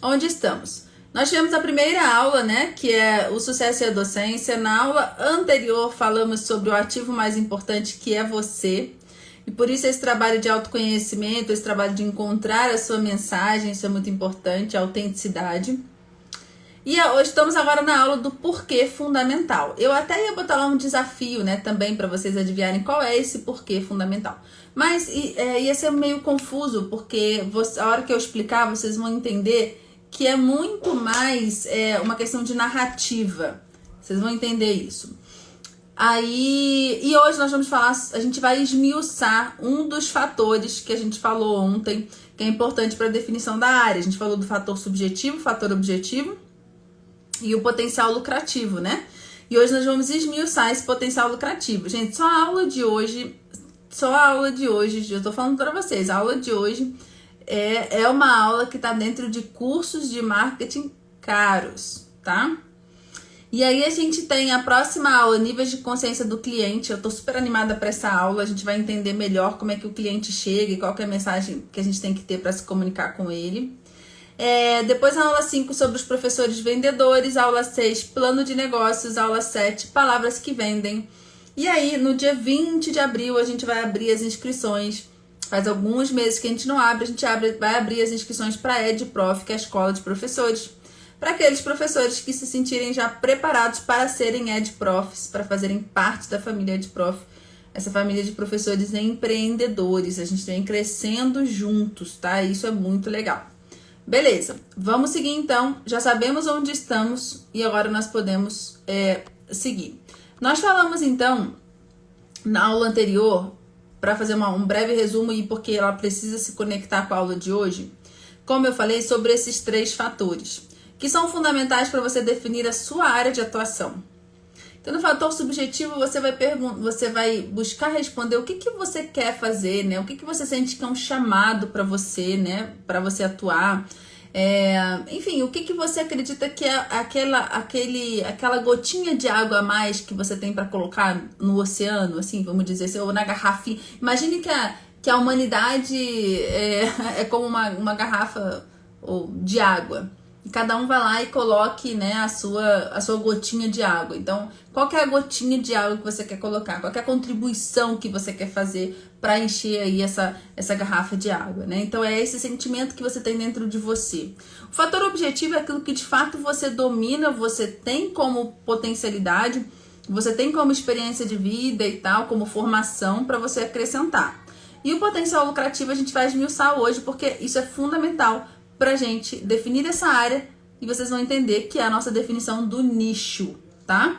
onde estamos? Nós tivemos a primeira aula, né, que é o sucesso e a docência. Na aula anterior falamos sobre o ativo mais importante, que é você. E por isso esse trabalho de autoconhecimento, esse trabalho de encontrar a sua mensagem, isso é muito importante, a autenticidade. E hoje estamos agora na aula do porquê fundamental. Eu até ia botar lá um desafio, né, também para vocês adivinharem qual é esse porquê fundamental. Mas ia ser meio confuso, porque a hora que eu explicar, vocês vão entender que é muito mais uma questão de narrativa. Vocês vão entender isso. E hoje nós vamos falar, a gente vai esmiuçar um dos fatores que a gente falou ontem, que é importante para a definição da área. A gente falou do fator subjetivo, fator objetivo e o potencial lucrativo, né? E hoje nós vamos esmiuçar esse potencial lucrativo. Gente, só a aula de hoje, eu tô falando para vocês, a aula de hoje é uma aula que tá dentro de cursos de marketing caros, tá? E aí a gente tem a próxima aula, níveis de consciência do cliente. Eu tô super animada para essa aula, a gente vai entender melhor como é que o cliente chega e qual que é a mensagem que a gente tem que ter para se comunicar com ele. Depois a aula 5 sobre os professores vendedores, aula 6 plano de negócios, aula 7 palavras que vendem. E aí no dia 20 de abril a gente vai abrir as inscrições. Faz alguns meses que a gente não abre, vai abrir as inscrições para a EdProf, que é a escola de professores, para aqueles professores que se sentirem já preparados para serem EdProfs, para fazerem parte da família EdProf, essa família de professores empreendedores. A gente vem crescendo juntos, tá? Isso é muito legal. Beleza, vamos seguir então. Já sabemos onde estamos e agora nós podemos seguir. Nós falamos então na aula anterior, para fazer um breve resumo e porque ela precisa se conectar com a aula de hoje, como eu falei, sobre esses 3 fatores, que são fundamentais para você definir a sua área de atuação. Então, no fator subjetivo, você vai buscar responder o que você quer fazer, né? O que você sente que é um chamado para você, né? Para você atuar. Enfim, o que você acredita que é aquela gotinha de água a mais que você tem para colocar no oceano, assim, vamos dizer assim, ou na garrafinha. Imagine que a humanidade é como uma garrafa de água. E cada um vai lá e coloque, né, a sua gotinha de água. Então, qual que é a gotinha de água que você quer colocar? Qual que é a contribuição que você quer fazer para encher aí essa garrafa de água, né? Então, é esse sentimento que você tem dentro de você. O fator objetivo é aquilo que de fato você domina, você tem como potencialidade, você tem como experiência de vida e tal, como formação para você acrescentar. E o potencial lucrativo a gente vai esmiuçar hoje, porque isso é fundamental pra gente definir essa área e vocês vão entender que é a nossa definição do nicho, tá?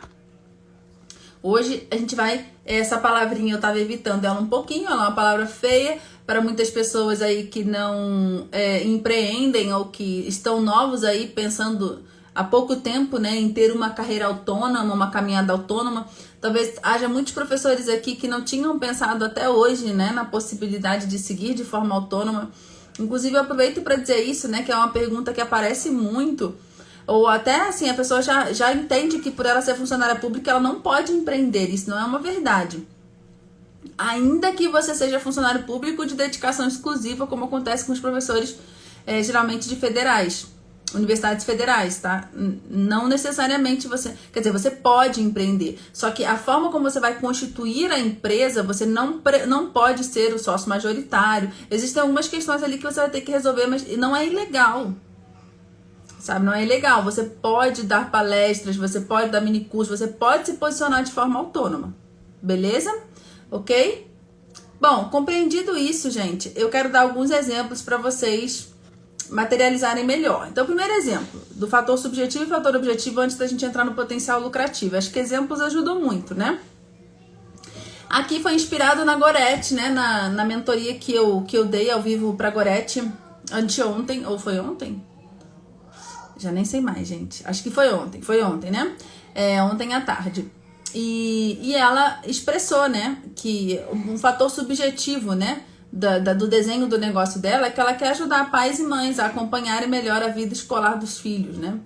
Hoje a gente vai, essa palavrinha eu tava evitando ela um pouquinho, ela é uma palavra feia para muitas pessoas aí que não empreendem ou que estão novos aí pensando há pouco tempo, né, em ter uma carreira autônoma, uma caminhada autônoma. Talvez haja muitos professores aqui que não tinham pensado até hoje, né, na possibilidade de seguir de forma autônoma. Inclusive eu aproveito para dizer isso, né, que é uma pergunta que aparece muito, ou até assim, a pessoa já entende que por ela ser funcionária pública ela não pode empreender. Isso não é uma verdade. Ainda que você seja funcionário público de dedicação exclusiva, como acontece com os professores geralmente de federais, universidades federais, tá? Não necessariamente quer dizer, você pode empreender, só que a forma como você vai constituir a empresa, você não pode ser o sócio majoritário. Existem algumas questões ali que você vai ter que resolver, mas não é ilegal, sabe? Não é ilegal. Você pode dar palestras, você pode dar minicursos, você pode se posicionar de forma autônoma, beleza? Ok? Bom, compreendido isso, gente, eu quero dar alguns exemplos para vocês materializarem melhor. Então, o primeiro exemplo do fator subjetivo e fator objetivo antes da gente entrar no potencial lucrativo. Acho que exemplos ajudam muito, né? Aqui foi inspirado na Gorete, né? Na mentoria que eu dei ao vivo pra Gorete anteontem, ou foi ontem? Já nem sei mais, gente. Acho que foi ontem, né? Ontem à tarde. E ela expressou, né, que um fator subjetivo, né, do desenho do negócio dela é que ela quer ajudar pais e mães a acompanharem melhor a vida escolar dos filhos, né?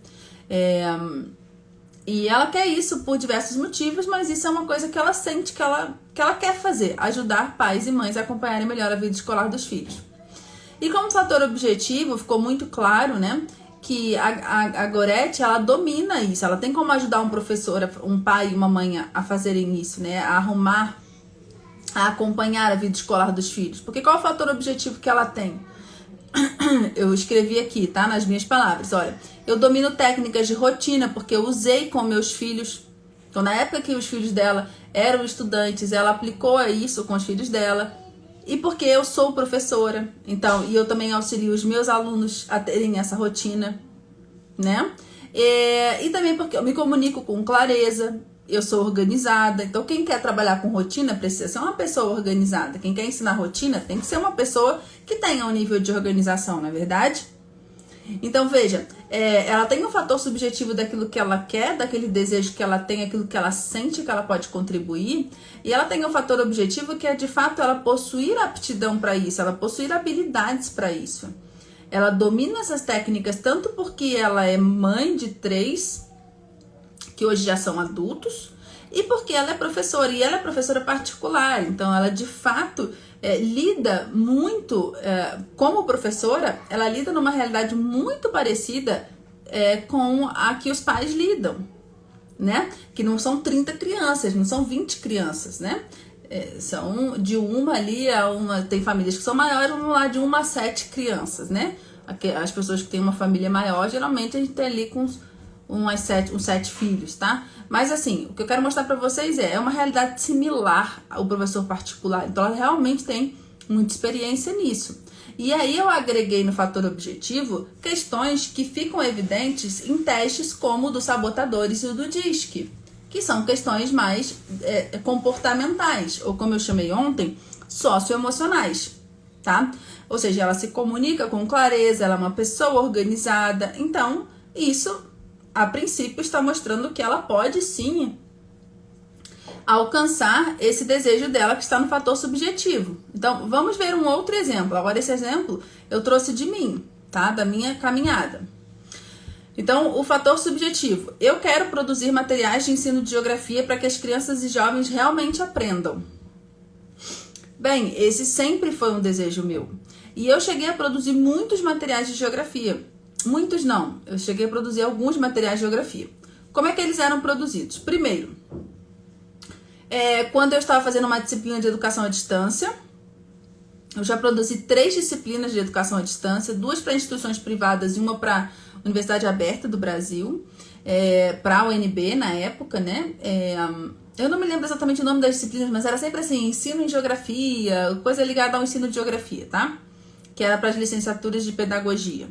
E ela quer isso por diversos motivos, mas isso é uma coisa que ela sente que ela quer fazer, ajudar pais e mães a acompanharem melhor a vida escolar dos filhos. E como fator objetivo, ficou muito claro, né, que a Gorete, ela domina isso, ela tem como ajudar um professor, um pai e uma mãe a fazerem isso, né? A arrumar, a acompanhar a vida escolar dos filhos. Porque qual é o fator objetivo que ela tem? Eu escrevi aqui, tá? Nas minhas palavras, olha, eu domino técnicas de rotina, porque eu usei com meus filhos. Então, na época que os filhos dela eram estudantes, ela aplicou isso com os filhos dela. E porque eu sou professora, então, e eu também auxilio os meus alunos a terem essa rotina, né? E também porque eu me comunico com clareza, eu sou organizada. Então, quem quer trabalhar com rotina precisa ser uma pessoa organizada. Quem quer ensinar rotina tem que ser uma pessoa que tenha um nível de organização, não é verdade? Então, veja, ela tem um fator subjetivo daquilo que ela quer, daquele desejo que ela tem, aquilo que ela sente que ela pode contribuir, e ela tem um fator objetivo que é, de fato, ela possuir aptidão para isso, ela possuir habilidades para isso. Ela domina essas técnicas tanto porque ela é mãe de 3, que hoje já são adultos, e porque ela é professora, e ela é professora particular, então ela, de fato, lida muito, como professora, ela lida numa realidade muito parecida com a que os pais lidam, né? Que não são 30 crianças, não são 20 crianças, né? São de uma ali a uma, tem famílias que são maiores, vamos lá, de 1 a 7 crianças, né? As pessoas que têm uma família maior, geralmente a gente tem ali com uns 7 filhos, tá? Mas assim, o que eu quero mostrar pra vocês é uma realidade similar ao professor particular. Então ela realmente tem muita experiência nisso. E aí eu agreguei no fator objetivo questões que ficam evidentes em testes como o dos sabotadores e o do DISC, que são questões mais comportamentais, ou como eu chamei ontem, socioemocionais, tá? Ou seja, ela se comunica com clareza, ela é uma pessoa organizada. Então, isso, a princípio, está mostrando que ela pode sim alcançar esse desejo dela que está no fator subjetivo. Então, vamos ver um outro exemplo. Agora, esse exemplo eu trouxe de mim, tá? Da minha caminhada. Então, o fator subjetivo. Eu quero produzir materiais de ensino de geografia para que as crianças e jovens realmente aprendam. Bem, esse sempre foi um desejo meu. E eu cheguei a produzir muitos materiais de geografia. Muitos não. Eu cheguei a produzir alguns materiais de geografia. Como é que eles eram produzidos? Primeiro, quando eu estava fazendo uma disciplina de educação à distância, eu já produzi 3 disciplinas de educação à distância, 2 para instituições privadas e uma para a Universidade Aberta do Brasil, para a UNB na época, né? Eu não me lembro exatamente o nome das disciplinas, mas era sempre assim, ensino em geografia, coisa ligada ao ensino de geografia, tá? Que era para as licenciaturas de pedagogia.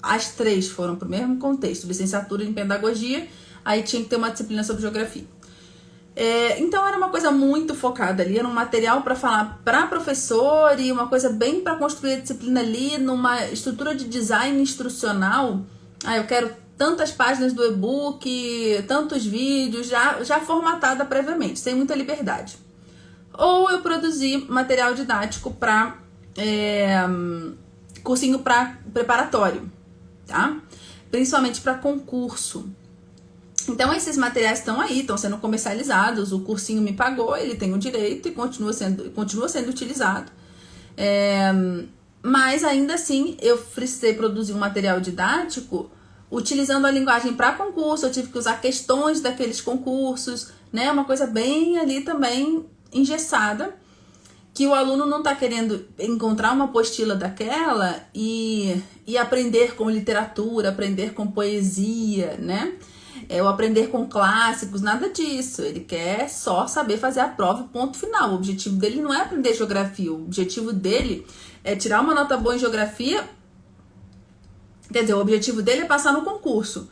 As 3 foram para o mesmo contexto, licenciatura em pedagogia, aí tinha que ter uma disciplina sobre geografia. Então era uma coisa muito focada ali, era um material para falar para professor e uma coisa bem para construir a disciplina ali numa estrutura de design instrucional. Eu quero tantas páginas do e-book, tantos vídeos, já formatada previamente, sem muita liberdade. Ou eu produzi material didático para cursinho preparatório, tá? Principalmente para concurso. Então, esses materiais estão aí, estão sendo comercializados, o cursinho me pagou, ele tem o direito e continua sendo utilizado. Mas, ainda assim, eu precisei produzir um material didático utilizando a linguagem para concurso, eu tive que usar questões daqueles concursos, né? Uma coisa bem ali também engessada, que o aluno não está querendo encontrar uma apostila daquela e aprender com literatura, aprender com poesia, né? Ou aprender com clássicos, nada disso. Ele quer só saber fazer a prova e ponto final. O objetivo dele não é aprender geografia. O objetivo dele é tirar uma nota boa em geografia. Quer dizer, o objetivo dele é passar no concurso.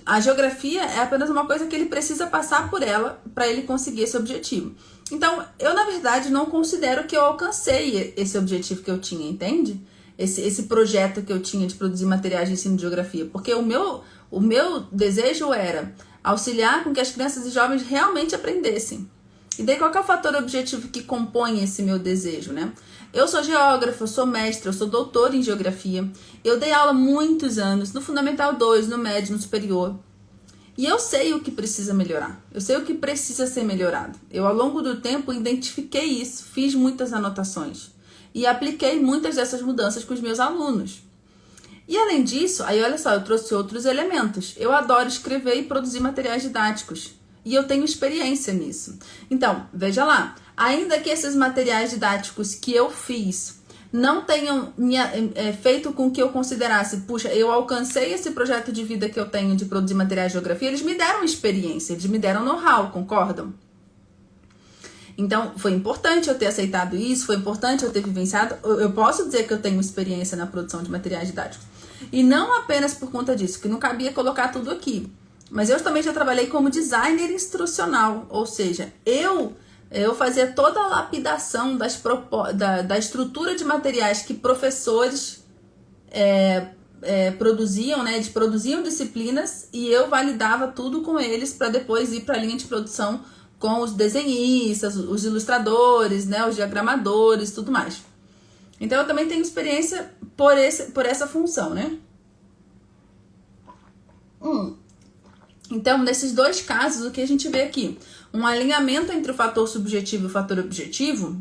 A geografia é apenas uma coisa que ele precisa passar por ela para ele conseguir esse objetivo. Então, eu, na verdade, não considero que eu alcancei esse objetivo que eu tinha, entende? Esse projeto que eu tinha de produzir materiais de ensino de geografia. Porque o meu desejo era auxiliar com que as crianças e jovens realmente aprendessem. E daí qual que é o fator objetivo que compõe esse meu desejo, né? Eu sou geógrafa, eu sou mestra, eu sou doutora em geografia. Eu dei aula muitos anos, no Fundamental 2, no médio, no superior. E eu sei o que precisa melhorar. Eu sei o que precisa ser melhorado. Eu, ao longo do tempo, identifiquei isso, fiz muitas anotações. E apliquei muitas dessas mudanças com os meus alunos. E além disso, aí olha só, eu trouxe outros elementos. Eu adoro escrever e produzir materiais didáticos. E eu tenho experiência nisso. Então, veja lá, ainda que esses materiais didáticos que eu fiz não tenham feito com que eu considerasse, puxa, eu alcancei esse projeto de vida que eu tenho de produzir materiais de geografia, eles me deram experiência, eles me deram know-how, concordam? Então, foi importante eu ter aceitado isso, foi importante eu ter vivenciado. Eu posso dizer que eu tenho experiência na produção de materiais didáticos. E não apenas por conta disso, que não cabia colocar tudo aqui. Mas eu também já trabalhei como designer instrucional, ou seja, eu fazia toda a lapidação da estrutura de materiais que professores produziam, né? Eles produziam disciplinas e eu validava tudo com eles para depois ir para a linha de produção com os desenhistas, os ilustradores, né? Os diagramadores, tudo mais. Então eu também tenho experiência por essa função, né? Então, nesses dois casos, o que a gente vê aqui? Um alinhamento entre o fator subjetivo e o fator objetivo,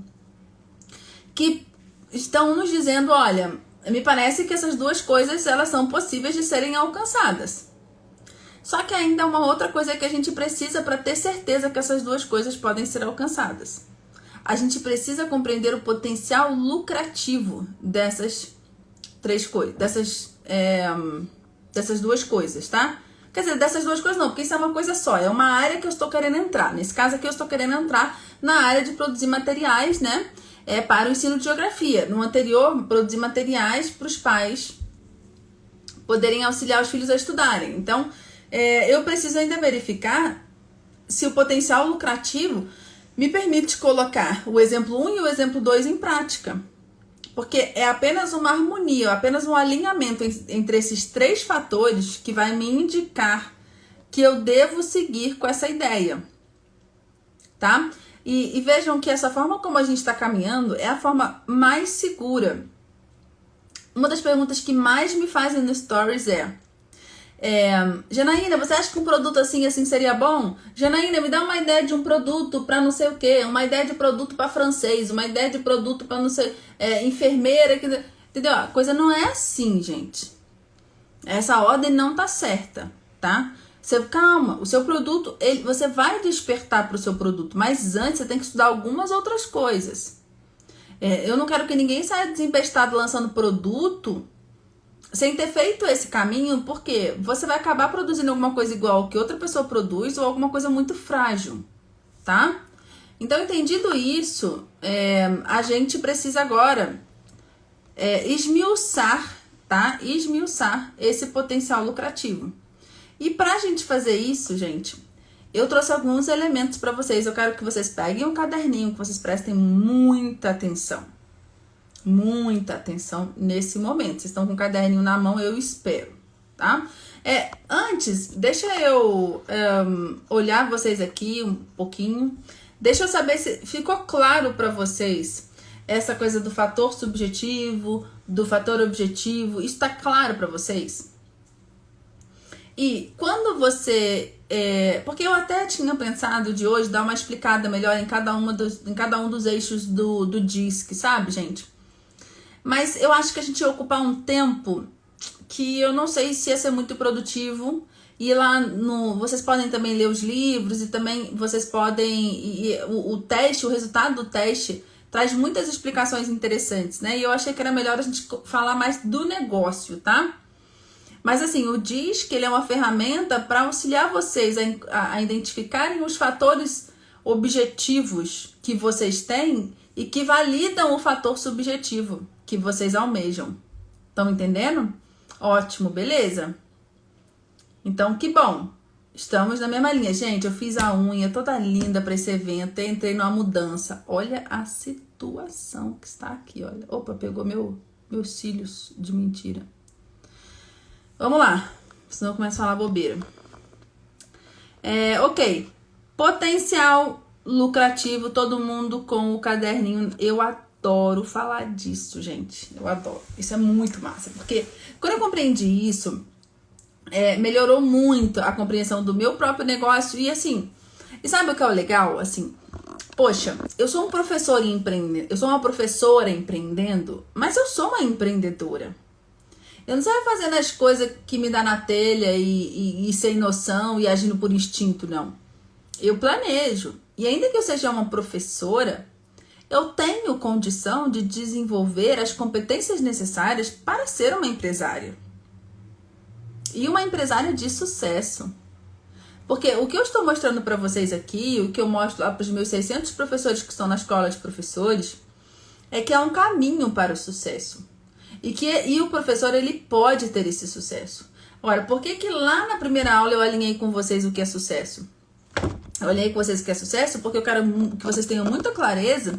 que estão nos dizendo, olha, me parece que essas duas coisas, elas são possíveis de serem alcançadas. Só que ainda há uma outra coisa que a gente precisa para ter certeza que essas duas coisas podem ser alcançadas. A gente precisa compreender o potencial lucrativo dessas três coisas, dessas duas coisas, tá? Quer dizer, dessas duas coisas não, porque isso é uma coisa só, é uma área que eu estou querendo entrar. Nesse caso aqui eu estou querendo entrar na área de produzir materiais, né, para o ensino de geografia. No anterior, produzir materiais para os pais poderem auxiliar os filhos a estudarem. Então, eu preciso ainda verificar se o potencial lucrativo me permite colocar o exemplo 1 e o exemplo 2 em prática. Porque é apenas uma harmonia, apenas um alinhamento entre esses três fatores que vai me indicar que eu devo seguir com essa ideia, tá? E vejam que essa forma como a gente está caminhando é a forma mais segura. Uma das perguntas que mais me fazem no Stories Janaína, você acha que um produto assim seria bom? Janaína, me dá uma ideia de um produto para não sei o que, uma ideia de produto para francês, uma ideia de produto para não sei, enfermeira, entendeu? A coisa não é assim, gente. Essa ordem não tá certa, tá? Calma, o seu produto, você vai despertar para o seu produto, mas antes você tem que estudar algumas outras coisas. Eu não quero que ninguém saia desempestado lançando produto sem ter feito esse caminho, porque você vai acabar produzindo alguma coisa igual que outra pessoa produz ou alguma coisa muito frágil, tá? Então, entendido isso, a gente precisa agora esmiuçar, tá? Esmiuçar esse potencial lucrativo. E pra gente fazer isso, gente, eu trouxe alguns elementos para vocês. Eu quero que vocês peguem um caderninho, que vocês prestem muita atenção. Muita atenção nesse momento. Vocês estão com o caderninho na mão, eu espero, tá? Antes, deixa eu olhar vocês aqui um pouquinho. Deixa eu saber se ficou claro para vocês essa coisa do fator subjetivo, do fator objetivo. Isso tá claro para vocês? E quando você... porque eu até tinha pensado de hoje dar uma explicada melhor em cada um dos eixos do DISC, sabe, gente? Mas eu acho que a gente ia ocupar um tempo que eu não sei se ia ser muito produtivo. E lá vocês podem também ler os livros e também vocês podem... o teste, o resultado do teste traz muitas explicações interessantes, né? E eu achei que era melhor a gente falar mais do negócio, tá? Mas assim, o DISC, que ele é uma ferramenta para auxiliar vocês a identificarem os fatores objetivos que vocês têm e que validam o fator subjetivo que vocês almejam. Estão entendendo? Ótimo, beleza? Então, que bom. Estamos na mesma linha. Gente, eu fiz a unha toda linda para esse evento. Entrei numa mudança. Olha a situação que está aqui, olha. Opa, pegou meus cílios de mentira. Vamos lá. Senão eu começo a falar bobeira. Ok. Potencial lucrativo, todo mundo com o caderninho. Eu adoro falar disso, gente. Eu adoro. Isso é muito massa. Porque quando eu compreendi isso, melhorou muito a compreensão do meu próprio negócio. E assim, e sabe o que é o legal? Assim, poxa, eu sou um professor empreendendo, eu sou uma professora empreendendo, mas eu sou uma empreendedora. Eu não saio fazendo as coisas que me dá na telha e sem noção e agindo por instinto, não. Eu planejo. E ainda que eu seja uma professora, eu tenho condição de desenvolver as competências necessárias para ser uma empresária. E uma empresária de sucesso. Porque o que eu estou mostrando para vocês aqui, o que eu mostro lá para os meus 600 professores que estão na escola de professores, é que há um caminho para o sucesso. E o professor, ele pode ter esse sucesso. Ora, por que lá na primeira aula eu alinhei com vocês o que é sucesso? Eu alinhei com vocês o que é sucesso porque eu quero que vocês tenham muita clareza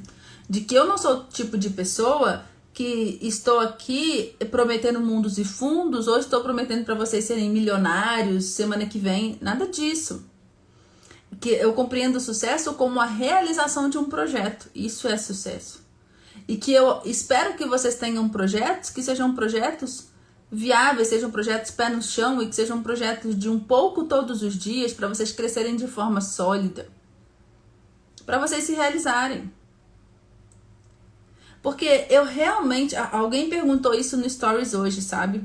de que eu não sou o tipo de pessoa que estou aqui prometendo mundos e fundos ou estou prometendo para vocês serem milionários semana que vem. Nada disso. Que eu compreendo o sucesso como a realização de um projeto. Isso é sucesso. E que eu espero que vocês tenham projetos que sejam projetos viáveis, sejam projetos pé no chão e que sejam projetos de um pouco todos os dias para vocês crescerem de forma sólida. Para vocês se realizarem. Porque eu realmente... Alguém perguntou isso no Stories hoje, sabe?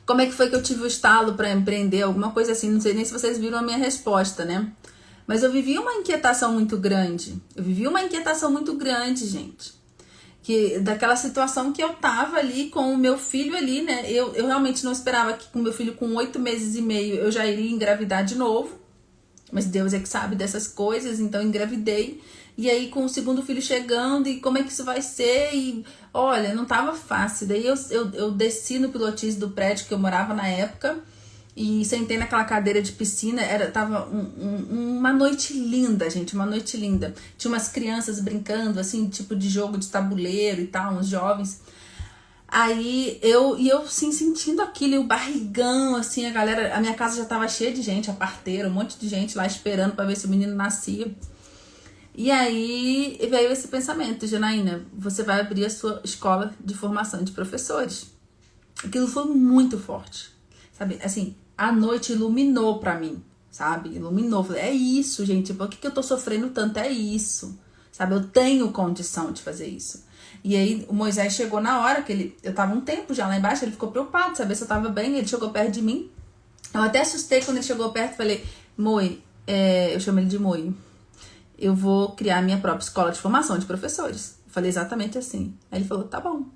Como é que foi que eu tive o estalo para empreender? Alguma coisa assim. Não sei nem se vocês viram a minha resposta, né? Mas eu vivi uma inquietação muito grande. Gente. Daquela situação que eu tava ali com o meu filho ali, né? Eu realmente não esperava que com o meu filho com 8 meses e meio eu já iria engravidar de novo. Mas Deus é que sabe dessas coisas, então engravidei. E aí com o segundo filho chegando, e como é que isso vai ser? E olha, não tava fácil. Daí eu desci no pilotis do prédio que eu morava na época e sentei naquela cadeira de piscina. Tava uma noite linda, gente, uma noite linda. Tinha umas crianças brincando, assim, tipo de jogo de tabuleiro e tal, uns jovens. Aí eu sim, sentindo aquilo, e o barrigão, assim, a minha casa já tava cheia de gente, a parteira, um monte de gente lá esperando pra ver se o menino nascia. E aí veio esse pensamento: Janaína, você vai abrir a sua escola de formação de professores. Aquilo foi muito forte, sabe? Assim, a noite iluminou pra mim, sabe? Iluminou. Falei, é isso, gente, por que eu tô sofrendo tanto? É isso, sabe? Eu tenho condição de fazer isso. E aí o Moisés chegou na hora que eu tava um tempo já lá embaixo, ele ficou preocupado, saber se eu tava bem, ele chegou perto de mim. Eu até assustei quando ele chegou perto, falei, Moi, eu chamo ele de Moi, eu vou criar a minha própria escola de formação de professores. Eu falei exatamente assim. Aí ele falou, tá bom.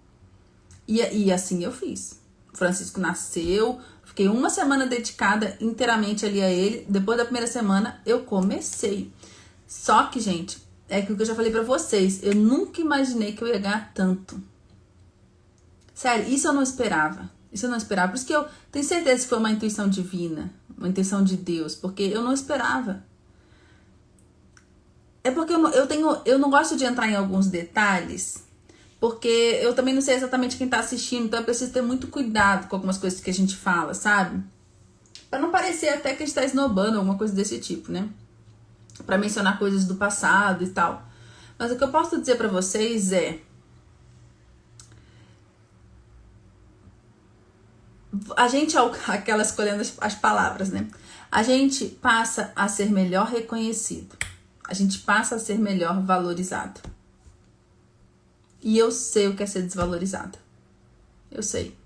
E assim eu fiz. O Francisco nasceu, fiquei uma semana dedicada inteiramente ali a ele. Depois da primeira semana eu comecei. Só que, gente, é aquilo que eu já falei pra vocês, eu nunca imaginei que eu ia ganhar tanto. Sério, isso eu não esperava. Por isso que eu tenho certeza que foi uma intuição divina, uma intuição de Deus, porque eu não esperava. É porque eu não gosto de entrar em alguns detalhes, porque eu também não sei exatamente quem tá assistindo, então eu preciso ter muito cuidado com algumas coisas que a gente fala, sabe? Pra não parecer até que a gente tá esnobando, alguma coisa desse tipo, né? Pra mencionar coisas do passado e tal. Mas o que eu posso dizer pra vocês é... A gente, aquela escolhendo as palavras, né? A gente passa a ser melhor reconhecido. A gente passa a ser melhor valorizado. E eu sei o que é ser desvalorizada. Eu sei.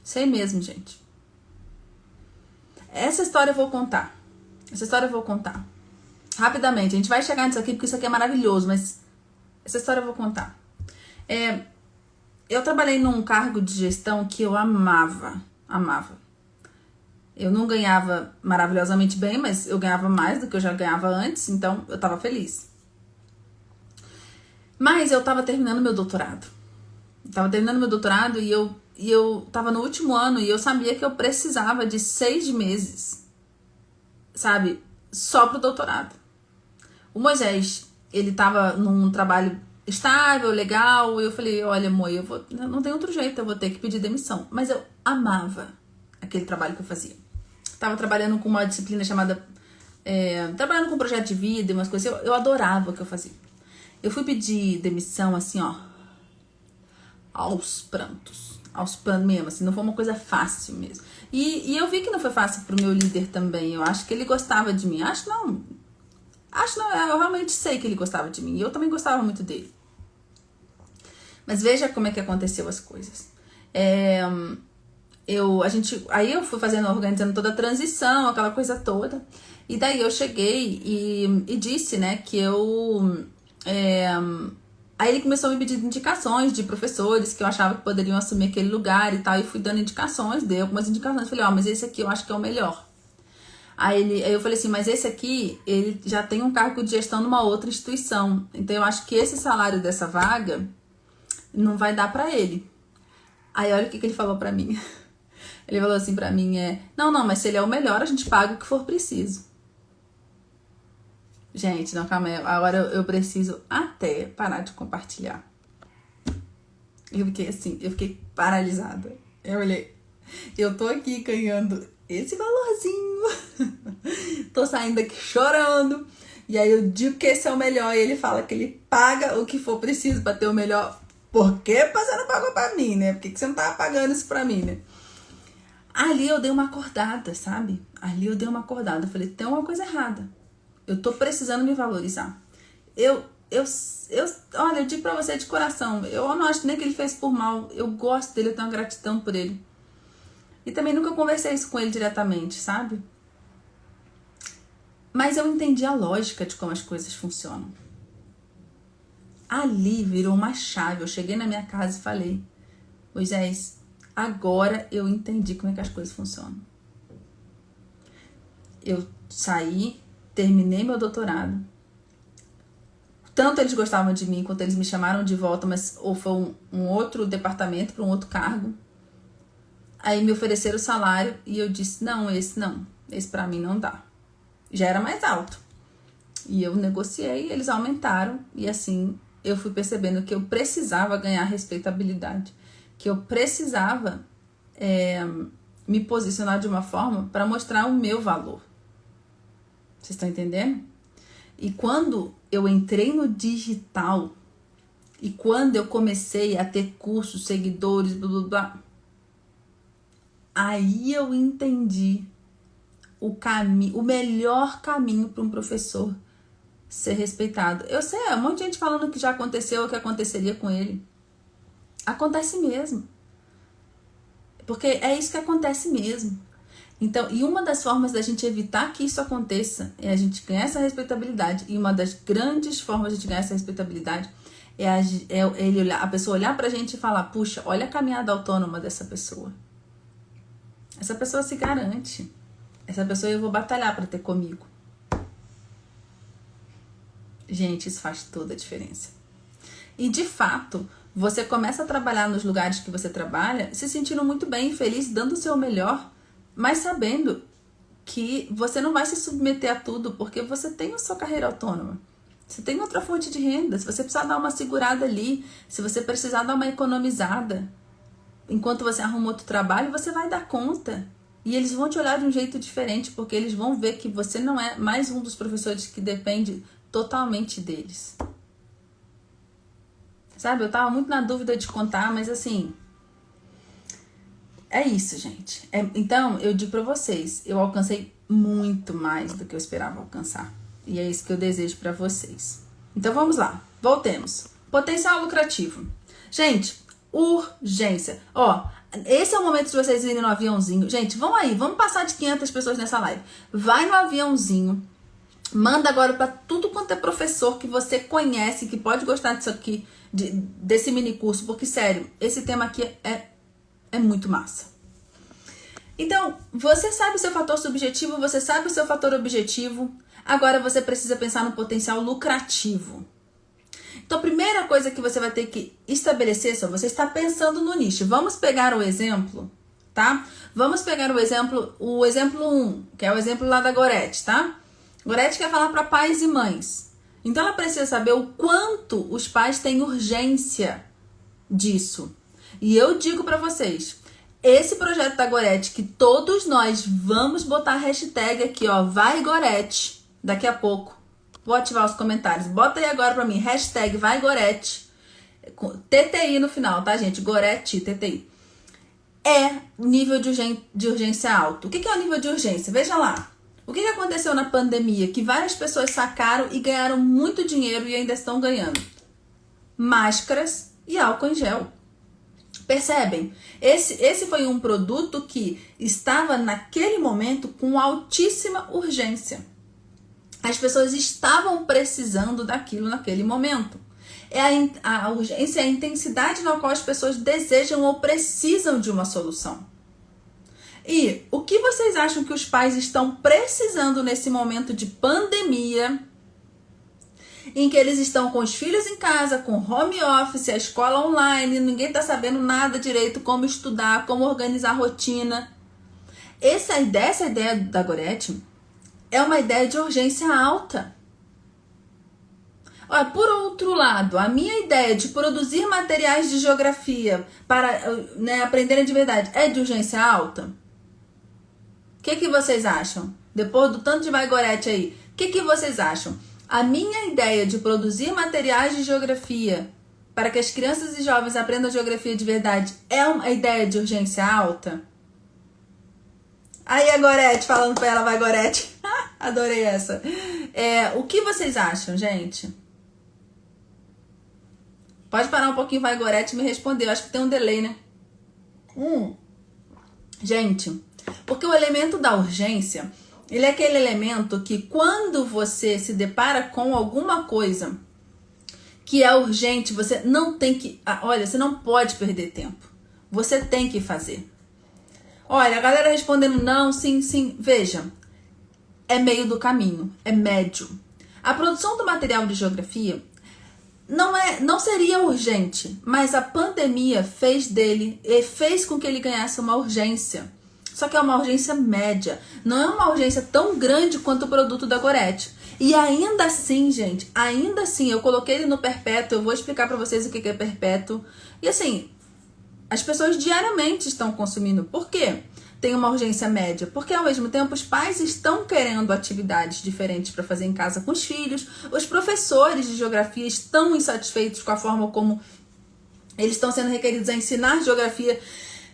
Sei mesmo, gente. Essa história eu vou contar. Rapidamente. A gente vai chegar nisso aqui porque isso aqui é maravilhoso, mas essa história eu vou contar. Eu trabalhei num cargo de gestão que eu amava. Eu não ganhava maravilhosamente bem, mas eu ganhava mais do que eu já ganhava antes, então eu tava feliz. Mas eu tava terminando meu doutorado. E eu tava no último ano e eu sabia que eu precisava de 6 meses, sabe? Só pro doutorado. O Moisés, ele tava num trabalho estável, legal, e eu falei, olha, amor, não tem outro jeito, eu vou ter que pedir demissão. Mas eu amava aquele trabalho que eu fazia. Tava trabalhando com uma disciplina chamada... trabalhando com projeto de vida e umas coisas. Eu adorava o que eu fazia. Eu fui pedir demissão, assim, ó, aos prantos mesmo, assim, não foi uma coisa fácil mesmo. E eu vi que não foi fácil pro meu líder também. Eu acho que ele gostava de mim. Acho não, eu realmente sei que ele gostava de mim. E eu também gostava muito dele. Mas veja como é que aconteceu as coisas. Aí eu fui organizando toda a transição, aquela coisa toda. E daí eu cheguei e disse, né, que aí ele começou a me pedir indicações de professores que eu achava que poderiam assumir aquele lugar e tal. E fui dando indicações, dei algumas indicações. Falei, mas esse aqui eu acho que é o melhor. Aí eu falei assim, mas esse aqui, ele já tem um cargo de gestão numa outra instituição. Então eu acho que esse salário dessa vaga não vai dar pra ele. Aí olha o que ele falou pra mim. Ele falou assim pra mim, não, mas se ele é o melhor, a gente paga o que for preciso. Gente, não, calma aí, agora eu preciso até parar de compartilhar. Eu fiquei paralisada. Eu olhei, eu tô aqui ganhando esse valorzinho, tô saindo daqui chorando, e aí eu digo que esse é o melhor, e ele fala que ele paga o que for preciso pra ter o melhor. Por que você não pagou pra mim, né? Por que você não tava pagando isso pra mim, né? Ali eu dei uma acordada, sabe? Eu falei, tem uma coisa errada. Eu tô precisando me valorizar. Olha, eu digo pra você de coração, eu não acho nem que ele fez por mal. Eu gosto dele, eu tenho uma gratidão por ele. E também nunca conversei isso com ele diretamente, sabe? Mas eu entendi a lógica de como as coisas funcionam. Ali virou uma chave. Eu cheguei na minha casa e falei, Moisés, agora eu entendi como é que as coisas funcionam. Eu saí, terminei meu doutorado. Tanto eles gostavam de mim, quanto eles me chamaram de volta, mas ou foi um outro departamento, para um outro cargo. Aí me ofereceram o salário e eu disse, não, esse pra mim não dá. Já era mais alto. E eu negociei, eles aumentaram e assim eu fui percebendo que eu precisava ganhar respeitabilidade, que eu precisava me posicionar de uma forma para mostrar o meu valor. Vocês estão entendendo? E quando eu entrei no digital e quando eu comecei a ter cursos, seguidores, blá blá blá, aí eu entendi o melhor caminho para um professor ser respeitado. Eu sei, um monte de gente falando que já aconteceu ou que aconteceria com ele. Acontece mesmo. Porque é isso que acontece mesmo. Então, e uma das formas da gente evitar que isso aconteça é a gente ganhar essa respeitabilidade. E uma das grandes formas de a gente ganhar essa respeitabilidade é a pessoa olhar pra gente e falar, puxa, olha a caminhada autônoma dessa pessoa. Essa pessoa se garante. Essa pessoa eu vou batalhar para ter comigo. Gente, isso faz toda a diferença. E de fato, você começa a trabalhar nos lugares que você trabalha, se sentindo muito bem, feliz, dando o seu melhor, mas sabendo que você não vai se submeter a tudo, porque você tem a sua carreira autônoma. Você tem outra fonte de renda. Se você precisar dar uma segurada ali, se você precisar dar uma economizada, enquanto você arruma outro trabalho, você vai dar conta. E eles vão te olhar de um jeito diferente, porque eles vão ver que você não é mais um dos professores que depende totalmente deles. Sabe, eu tava muito na dúvida de contar, mas assim, é isso, gente. Então, eu digo pra vocês, eu alcancei muito mais do que eu esperava alcançar. E é isso que eu desejo pra vocês. Então, vamos lá. Voltemos. Potencial lucrativo. Gente, urgência. Ó, esse é o momento de vocês irem no aviãozinho. Gente, vão aí, vamos passar de 500 pessoas nessa live. Vai no aviãozinho. Manda agora pra tudo quanto é professor que você conhece, que pode gostar disso aqui, desse mini curso, porque, sério, esse tema aqui é muito massa. Então, você sabe o seu fator subjetivo, você sabe o seu fator objetivo, agora você precisa pensar no potencial lucrativo. Então, a primeira coisa que você vai ter que estabelecer, você está pensando no nicho. Vamos pegar o exemplo, tá? Vamos pegar o exemplo 1, que é o exemplo lá da Gorete, tá? Gorete quer falar para pais e mães. Então, ela precisa saber o quanto os pais têm urgência disso. E eu digo para vocês, esse projeto da Gorete, que todos nós vamos botar a hashtag aqui, ó, vai Gorete, daqui a pouco. Vou ativar os comentários. Bota aí agora pra mim, hashtag vai Gorete, TTI no final, tá, gente? Gorete, TTI. É nível de urgência alto. O que é o nível de urgência? Veja lá. O que aconteceu na pandemia? Que várias pessoas sacaram e ganharam muito dinheiro e ainda estão ganhando. Máscaras e álcool em gel. Percebem? Esse foi um produto que estava naquele momento com altíssima urgência. As pessoas estavam precisando daquilo naquele momento. A urgência é a intensidade na qual as pessoas desejam ou precisam de uma solução. E o que vocês acham que os pais estão precisando nesse momento de pandemia, em que eles estão com os filhos em casa, com home office, a escola online, ninguém está sabendo nada direito, como estudar, como organizar a rotina? Essa ideia da Gorete é uma ideia de urgência alta. Olha, por outro lado, a minha ideia de produzir materiais de geografia para aprenderem de verdade é de urgência alta? O que vocês acham? Depois do tanto de Vai Gorete aí, o que vocês acham? A minha ideia de produzir materiais de geografia para que as crianças e jovens aprendam geografia de verdade é uma ideia de urgência alta? Aí a Gorete falando pra ela, Vai Gorete. Adorei essa. O que vocês acham, gente? Pode parar um pouquinho, Vai Gorete, e me responder. Eu acho que tem um delay, né? Gente, porque o elemento da urgência, ele é aquele elemento que quando você se depara com alguma coisa que é urgente, você não tem que... Olha, você não pode perder tempo. Você tem que fazer. Olha, a galera respondendo não, sim, sim. Veja, é meio do caminho, é médio. A produção do material de geografia não seria urgente, mas a pandemia fez com que ele ganhasse uma urgência. Só que é uma urgência média, não é uma urgência tão grande quanto o produto da Gorete. E ainda assim, gente, eu coloquei ele no perpétuo, eu vou explicar pra vocês o que é perpétuo. E assim, as pessoas diariamente estão consumindo. Por quê? Tem uma urgência média, porque ao mesmo tempo os pais estão querendo atividades diferentes para fazer em casa com os filhos, os professores de geografia estão insatisfeitos com a forma como eles estão sendo requeridos a ensinar geografia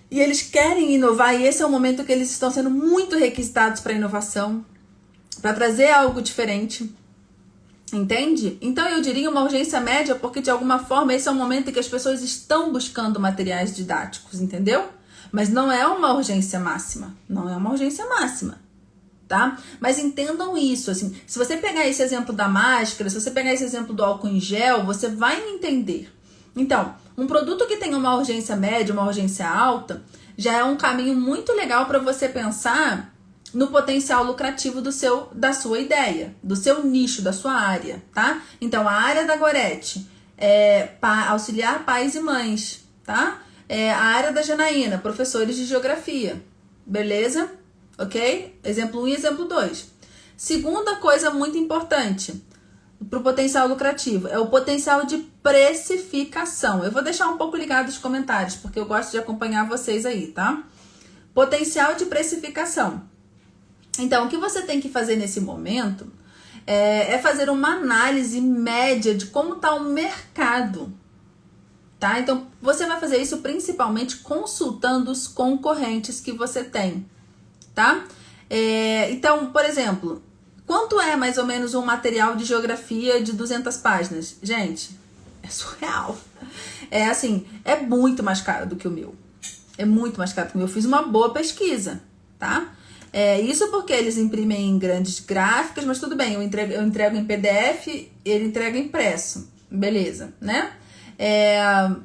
e eles querem inovar, e esse é o momento que eles estão sendo muito requisitados para inovação, para trazer algo diferente. Entende? Então eu diria uma urgência média, porque de alguma forma esse é o momento em que as pessoas estão buscando materiais didáticos, entendeu? Mas não é uma urgência máxima, tá? Mas entendam isso, assim, se você pegar esse exemplo da máscara, se você pegar esse exemplo do álcool em gel, você vai entender. Então, um produto que tem uma urgência média, uma urgência alta, já é um caminho muito legal para você pensar no potencial lucrativo da sua ideia, do seu nicho, da sua área, tá? Então, a área da Gorete é auxiliar pais e mães, tá? A área da Janaína, professores de geografia, beleza? Ok? Exemplo 1 e exemplo 2. Segunda coisa muito importante para o potencial lucrativo é o potencial de precificação. Eu vou deixar um pouco ligado os comentários, porque eu gosto de acompanhar vocês aí, tá? Potencial de precificação. Então, o que você tem que fazer nesse momento é fazer uma análise média de como está o mercado. Tá? Então, você vai fazer isso principalmente consultando os concorrentes que você tem, tá? Então, por exemplo, quanto é mais ou menos um material de geografia de 200 páginas? Gente, é surreal. É muito mais caro do que o meu. É muito mais caro do que o meu. Eu fiz uma boa pesquisa, tá? Isso porque eles imprimem em grandes gráficas, mas tudo bem, eu entrego em PDF, ele entrega impresso. Beleza, né?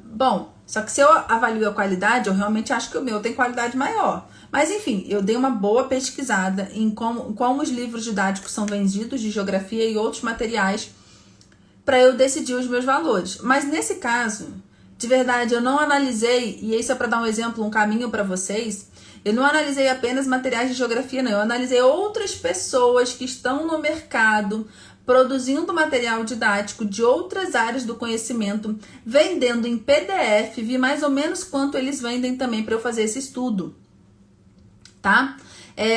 Bom, só que se eu avalio a qualidade, eu realmente acho que o meu tem qualidade maior. Mas enfim, eu dei uma boa pesquisada em como os livros didáticos são vendidos de geografia e outros materiais para eu decidir os meus valores. Mas nesse caso, de verdade, eu não analisei, e isso é para dar um exemplo, um caminho para vocês, eu não analisei apenas materiais de geografia, não. Eu analisei outras pessoas que estão no mercado produzindo material didático de outras áreas do conhecimento, vendendo em PDF, vi mais ou menos quanto eles vendem também para eu fazer esse estudo, tá?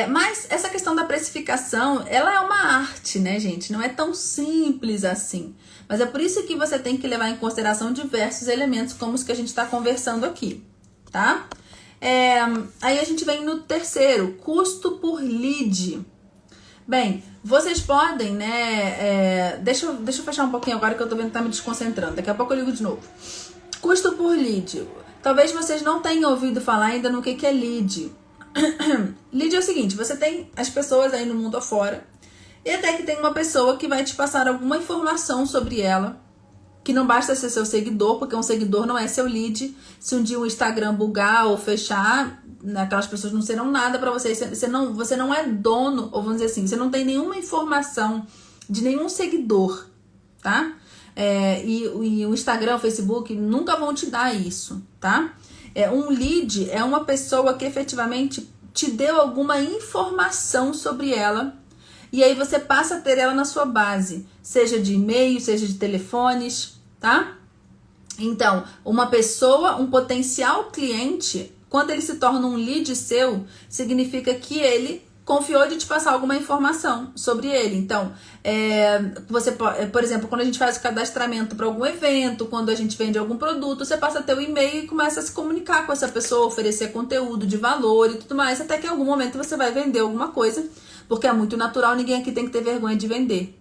Mas essa questão da precificação, ela é uma arte, né, gente? Não é tão simples assim. Mas é por isso que você tem que levar em consideração diversos elementos, como os que a gente está conversando aqui, tá? Aí a gente vem no terceiro, custo por lead. Bem, vocês podem, né? Deixa eu fechar um pouquinho agora que eu tô vendo que tá me desconcentrando. Daqui a pouco eu ligo de novo. Custo por lead. Talvez vocês não tenham ouvido falar ainda no que é lead. Lead é o seguinte, você tem as pessoas aí no mundo afora, e até que tem uma pessoa que vai te passar alguma informação sobre ela, que não basta ser seu seguidor, porque um seguidor não é seu lead. Se um dia o Instagram bugar ou fechar, aquelas pessoas não serão nada para você. Você não é dono, ou vamos dizer assim, você não tem nenhuma informação de nenhum seguidor, tá? E o Instagram, o Facebook nunca vão te dar isso, tá? Um lead é uma pessoa que efetivamente te deu alguma informação sobre ela, e aí você passa a ter ela na sua base, seja de e-mail, seja de telefones, tá? Então, uma pessoa, um potencial cliente, quando ele se torna um lead seu, significa que ele confiou de te passar alguma informação sobre ele. Então, você, por exemplo, quando a gente faz o cadastramento para algum evento, quando a gente vende algum produto, você passa a ter o e-mail e começa a se comunicar com essa pessoa, oferecer conteúdo de valor e tudo mais, até que em algum momento você vai vender alguma coisa, porque é muito natural, ninguém aqui tem que ter vergonha de vender.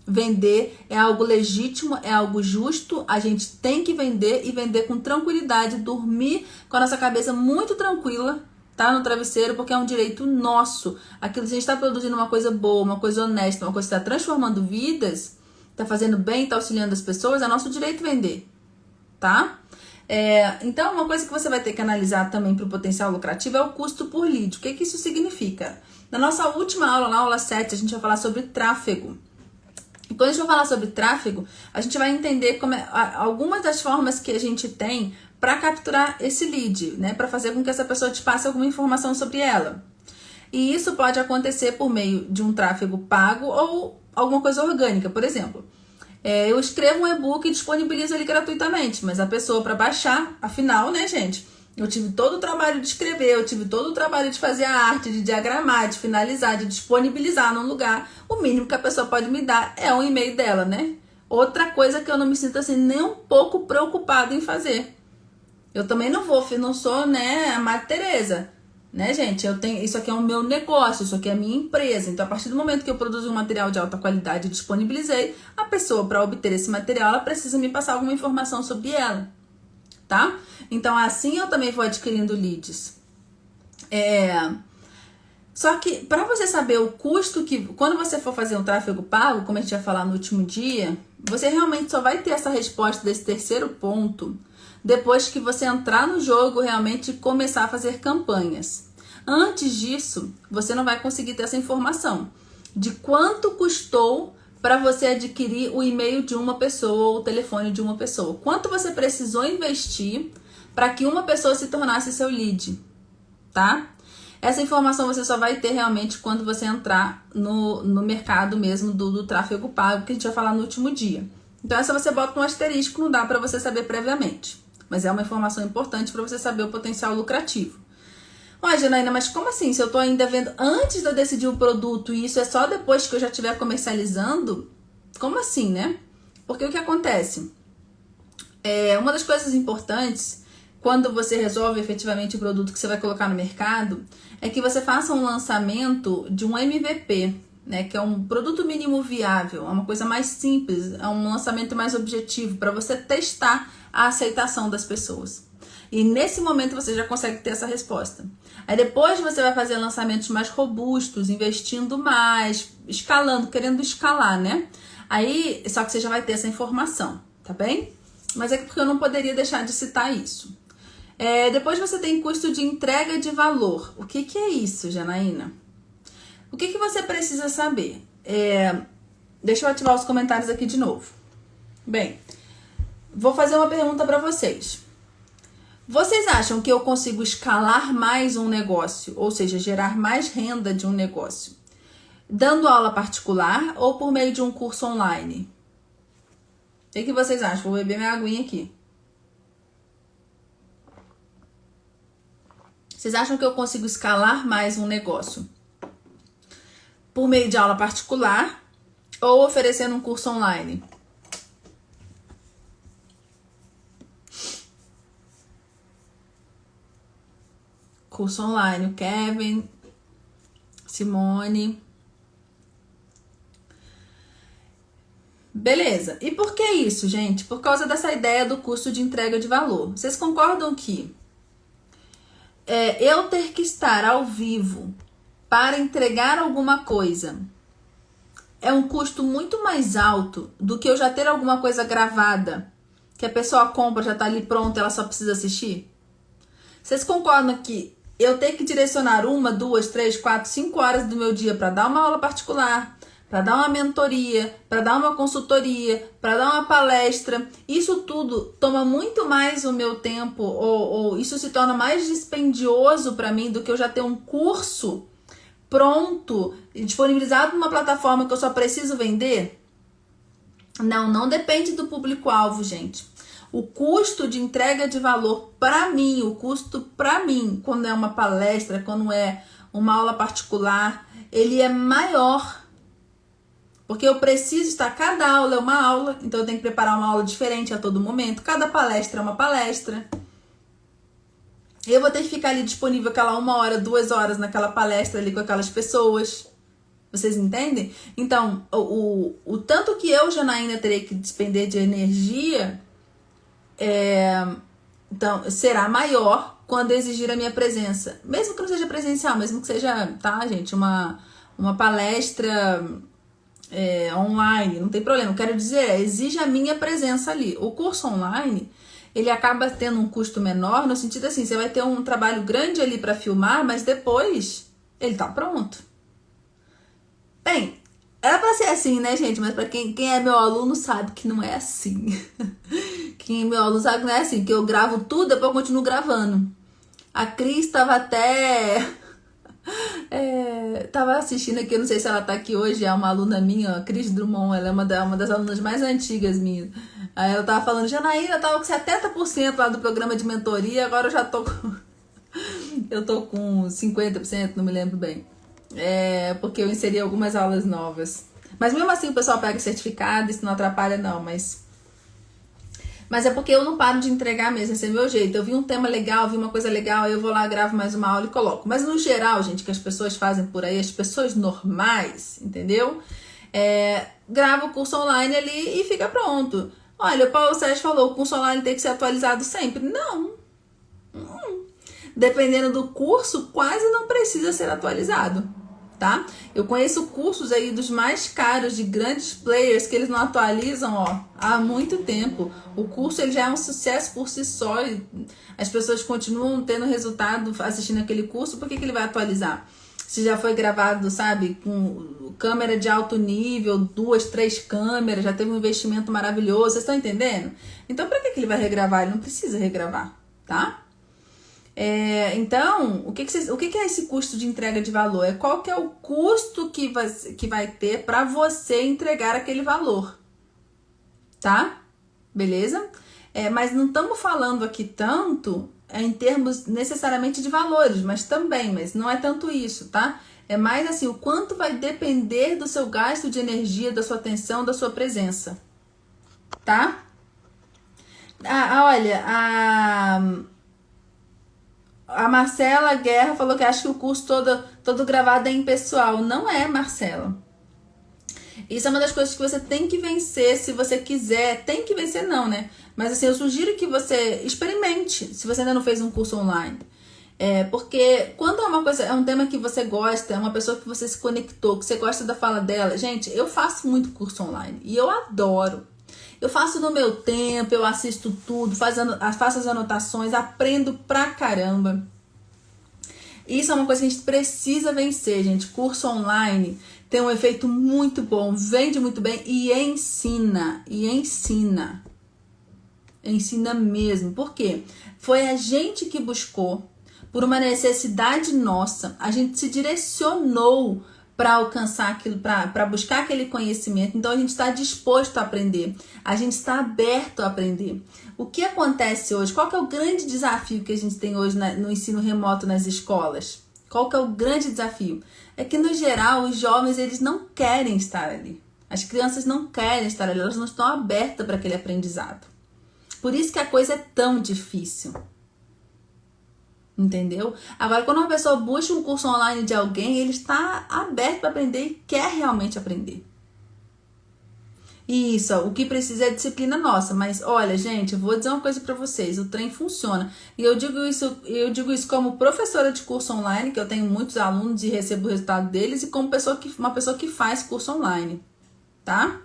Vender é algo legítimo, é algo justo, a gente tem que vender e vender com tranquilidade, dormir com a nossa cabeça muito tranquila, tá, no travesseiro, porque é um direito nosso. Aquilo, se a gente está produzindo uma coisa boa, uma coisa honesta, uma coisa que está transformando vidas, está fazendo bem, está auxiliando as pessoas, é nosso direito vender, tá? Então, uma coisa que você vai ter que analisar também para o potencial lucrativo é o custo por lead. O que isso significa? Na nossa última aula, na aula 7, a gente vai falar sobre tráfego. E quando a gente vai falar sobre tráfego, a gente vai entender algumas das formas que a gente tem para capturar esse lead, né? Para fazer com que essa pessoa te passe alguma informação sobre ela. E isso pode acontecer por meio de um tráfego pago ou alguma coisa orgânica. Por exemplo, eu escrevo um e-book e disponibilizo ele gratuitamente, mas a pessoa para baixar, afinal, né, gente? Eu tive todo o trabalho de escrever, eu tive todo o trabalho de fazer a arte, de diagramar, de finalizar, de disponibilizar num lugar. O mínimo que a pessoa pode me dar é um e-mail dela, né? Outra coisa que eu não me sinto assim nem um pouco preocupada em fazer. Eu também não sou, né, a Madre Teresa, né, gente? Isso aqui é o meu negócio, isso aqui é a minha empresa. Então, a partir do momento que eu produzo um material de alta qualidade e disponibilizei, a pessoa, para obter esse material, ela precisa me passar alguma informação sobre ela, tá? Então, assim eu também vou adquirindo leads. Só que, para você saber o custo que... Quando você for fazer um tráfego pago, como a gente ia falar no último dia, você realmente só vai ter essa resposta desse terceiro ponto depois que você entrar no jogo realmente e começar a fazer campanhas. Antes disso, você não vai conseguir ter essa informação de quanto custou para você adquirir o e-mail de uma pessoa ou o telefone de uma pessoa. Quanto você precisou investir para que uma pessoa se tornasse seu lead, tá? Essa informação você só vai ter realmente quando você entrar no mercado mesmo do tráfego pago, que a gente vai falar no último dia. Então essa você bota um asterisco, não dá para você saber previamente. Mas é uma informação importante para você saber o potencial lucrativo. Ó, Janaína, mas como assim? Se eu tô ainda vendo antes de eu decidir o produto e isso é só depois que eu já estiver comercializando? Como assim, né? Porque o que acontece? Uma das coisas importantes quando você resolve efetivamente o produto que você vai colocar no mercado é que você faça um lançamento de um MVP, né? Que é um produto mínimo viável, é uma coisa mais simples, é um lançamento mais objetivo para você testar a aceitação das pessoas. E nesse momento você já consegue ter essa resposta. Aí depois você vai fazer lançamentos mais robustos, investindo mais, escalando, querendo escalar, né? Aí, só que você já vai ter essa informação, tá bem? Mas é porque eu não poderia deixar de citar isso. Depois você tem custo de entrega de valor. O que é isso, Janaína? O que você precisa saber? Deixa eu ativar os comentários aqui de novo. Bem, vou fazer uma pergunta para vocês. Vocês acham que eu consigo escalar mais um negócio, ou seja, gerar mais renda de um negócio, dando aula particular ou por meio de um curso online? O que vocês acham? Vou beber minha aguinha aqui. Vocês acham que eu consigo escalar mais um negócio por meio de aula particular ou oferecendo um curso online? Curso online, o Kevin, Simone. Beleza. E por que isso, gente? Por causa dessa ideia do custo de entrega de valor. Vocês concordam que eu ter que estar ao vivo para entregar alguma coisa é um custo muito mais alto do que eu já ter alguma coisa gravada, que a pessoa compra, já tá ali pronta, ela só precisa assistir? Vocês concordam que eu ter que direcionar 1, 2, 3, 4, 5 horas do meu dia para dar uma aula particular, para dar uma mentoria, para dar uma consultoria, para dar uma palestra, isso tudo toma muito mais o meu tempo, ou isso se torna mais dispendioso para mim do que eu já ter um curso pronto, disponibilizado numa plataforma que eu só preciso vender? Não depende do público-alvo, gente. O custo de entrega de valor para mim, o custo para mim, quando é uma palestra, quando é uma aula particular, ele é maior. Porque eu preciso estar, cada aula é uma aula, então eu tenho que preparar uma aula diferente a todo momento. Cada palestra é uma palestra. Eu vou ter que ficar ali disponível aquela 1 hora, 2 horas naquela palestra ali com aquelas pessoas. Vocês entendem? Então, o tanto que eu, Janaína, terei que despender de energia, então, será maior quando exigir a minha presença. Mesmo que não seja presencial, mesmo que seja, tá, gente, uma palestra online, não tem problema. Eu quero dizer, exige a minha presença ali. O curso online, ele acaba tendo um custo menor, no sentido assim, você vai ter um trabalho grande ali para filmar, mas depois ele tá pronto. Bem, era pra ser assim, né, gente? Mas pra quem é meu aluno sabe que não é assim. Quem é meu aluno sabe que não é assim, que eu gravo tudo, depois eu continuo gravando. A Cris estava até... tava assistindo aqui, eu não sei se ela tá aqui hoje, é uma aluna minha, a Cris Drummond, ela é uma das alunas mais antigas minhas. Aí ela tava falando, Janaína, eu tava com 70% lá do programa de mentoria, agora eu já tô com... eu tô com 50%, não me lembro bem. Porque eu inseri algumas aulas novas. Mas mesmo assim o pessoal pega certificado, isso não atrapalha não, mas é porque eu não paro de entregar mesmo, esse é meu jeito. Eu vi um tema legal, vi uma coisa legal, aí eu vou lá, gravo mais uma aula e coloco. Mas no geral, gente, que as pessoas fazem por aí, as pessoas normais, entendeu? Grava o curso online ali e fica pronto. Olha, o Paulo Sérgio falou, o curso online tem que ser atualizado sempre. Não. Dependendo do curso, quase não precisa ser atualizado, tá? Eu conheço cursos aí dos mais caros, de grandes players, que eles não atualizam, há muito tempo. O curso, ele já é um sucesso por si só, e as pessoas continuam tendo resultado assistindo aquele curso, por que ele vai atualizar? Se já foi gravado, sabe, com câmera de alto nível, 2, 3 câmeras, já teve um investimento maravilhoso, vocês estão entendendo? Então, para que ele vai regravar? Ele não precisa regravar, tá? Então, o que é esse custo de entrega de valor? Qual que é o custo que vai ter para você entregar aquele valor, tá? Beleza? Mas não estamos falando aqui tanto em termos necessariamente de valores, mas não é tanto isso, tá? É mais assim, o quanto vai depender do seu gasto de energia, da sua atenção, da sua presença, tá? Olha, a Marcela Guerra falou que acha que o curso todo gravado é impessoal. Não é, Marcela. Isso é uma das coisas que você tem que vencer, se você quiser. Tem que vencer não, né? Mas assim, eu sugiro que você experimente, se você ainda não fez um curso online. Porque quando é um tema que você gosta, é uma pessoa que você se conectou, que você gosta da fala dela. Gente, eu faço muito curso online e eu adoro. Eu faço no meu tempo, eu assisto tudo, faço as anotações, aprendo pra caramba. Isso é uma coisa que a gente precisa vencer, gente. Curso online tem um efeito muito bom, vende muito bem e ensina. Ensina mesmo. Por quê? Foi a gente que buscou, por uma necessidade nossa, a gente se direcionou para alcançar aquilo, para buscar aquele conhecimento. Então a gente está disposto a aprender, a gente está aberto a aprender. O que acontece hoje? Qual que é o grande desafio que a gente tem hoje no ensino remoto nas escolas? Qual que é o grande desafio? É que no geral os jovens eles não querem estar ali. As crianças não querem estar ali, elas não estão abertas para aquele aprendizado. Por isso que a coisa é tão difícil. Entendeu? Agora, quando uma pessoa busca um curso online de alguém, ele está aberto para aprender e quer realmente aprender. Isso, ó, o que precisa é disciplina nossa, mas olha, gente, eu vou dizer uma coisa pra vocês, o trem funciona. E eu digo isso como professora de curso online, que eu tenho muitos alunos e recebo o resultado deles, e como uma pessoa que faz curso online, tá?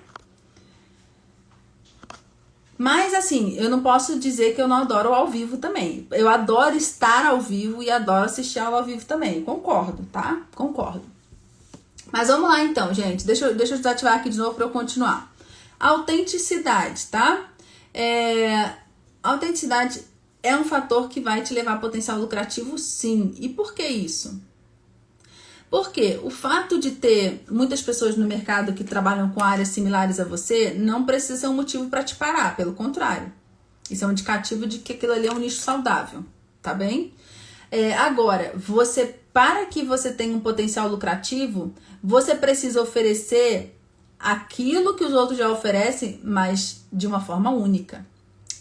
Mas assim, eu não posso dizer que eu não adoro o ao vivo também. Eu adoro estar ao vivo e adoro assistir aula ao vivo também. Concordo, tá? Concordo. Mas vamos lá então, gente. Deixa eu desativar aqui de novo para eu continuar. Autenticidade, tá? Autenticidade é um fator que vai te levar a potencial lucrativo, sim. E por que isso? Porque o fato de ter muitas pessoas no mercado que trabalham com áreas similares a você não precisa ser um motivo para te parar, pelo contrário. Isso é um indicativo de que aquilo ali é um nicho saudável, tá bem? Agora, para que você tenha um potencial lucrativo, você precisa oferecer aquilo que os outros já oferecem, mas de uma forma única,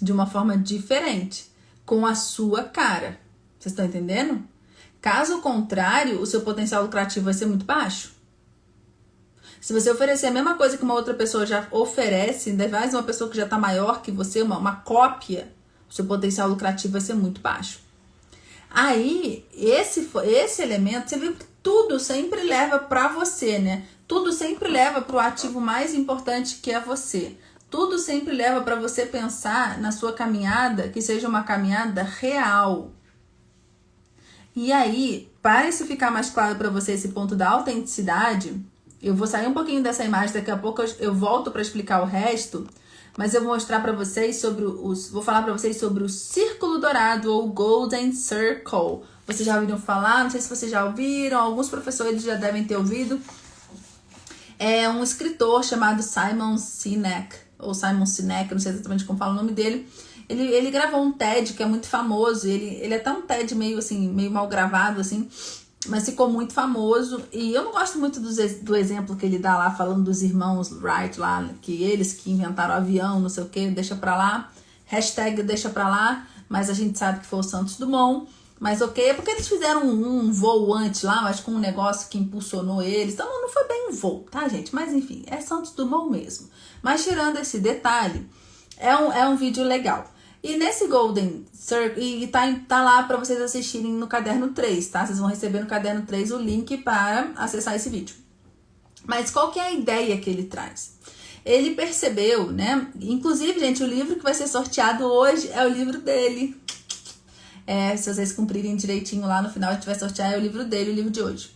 de uma forma diferente, com a sua cara. Vocês estão entendendo? Caso contrário, o seu potencial lucrativo vai ser muito baixo. Se você oferecer a mesma coisa que uma outra pessoa já oferece, ainda mais uma pessoa que já está maior que você, uma cópia, o seu potencial lucrativo vai ser muito baixo. Aí, esse elemento, você viu que tudo sempre leva para você, né? Tudo sempre leva para o ativo mais importante que é você. Tudo sempre leva para você pensar na sua caminhada, que seja uma caminhada real. E aí, para isso ficar mais claro para você esse ponto da autenticidade, eu vou sair um pouquinho dessa imagem, daqui a pouco eu volto para explicar o resto, mas eu vou mostrar para vocês vou falar para vocês sobre o círculo dourado ou Golden Circle. Vocês já ouviram falar? Não sei se vocês já ouviram, alguns professores já devem ter ouvido. É um escritor chamado Simon Sinek, ou Simon Sinek, não sei exatamente como fala o nome dele. Ele gravou um TED que é muito famoso, ele é até um TED meio assim, meio mal gravado assim, mas ficou muito famoso. E eu não gosto muito do exemplo que ele dá lá, falando dos irmãos Wright lá, que eles que inventaram o avião, não sei o que, deixa pra lá, hashtag deixa pra lá, mas a gente sabe que foi o Santos Dumont. Mas ok, é porque eles fizeram um voo antes lá, mas com um negócio que impulsionou eles, então não foi bem um voo, tá gente? Mas enfim, é Santos Dumont mesmo. Mas tirando esse detalhe, é um vídeo legal. E nesse Golden Circle, e tá lá para vocês assistirem no caderno 3, tá? Vocês vão receber no caderno 3 o link para acessar esse vídeo. Mas qual que é a ideia que ele traz? Ele percebeu, né? Inclusive, gente, o livro que vai ser sorteado hoje é o livro dele. Se vocês cumprirem direitinho lá no final, a gente vai sortear o livro dele, o livro de hoje.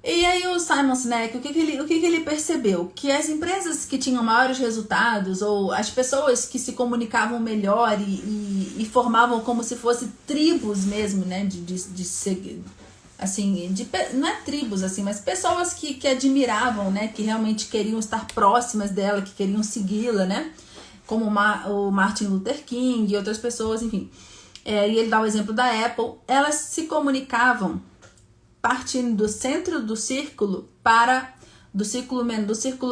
E aí o Simon Sinek, o que ele percebeu? Que as empresas que tinham maiores resultados, ou as pessoas que se comunicavam melhor e formavam como se fossem tribos mesmo, né? Não é tribos assim, mas pessoas que admiravam, né? Que realmente queriam estar próximas dela, que queriam segui-la, né? Como o Martin Luther King e outras pessoas, enfim. E ele dá o exemplo da Apple. Elas se comunicavam partindo do centro do círculo do círculo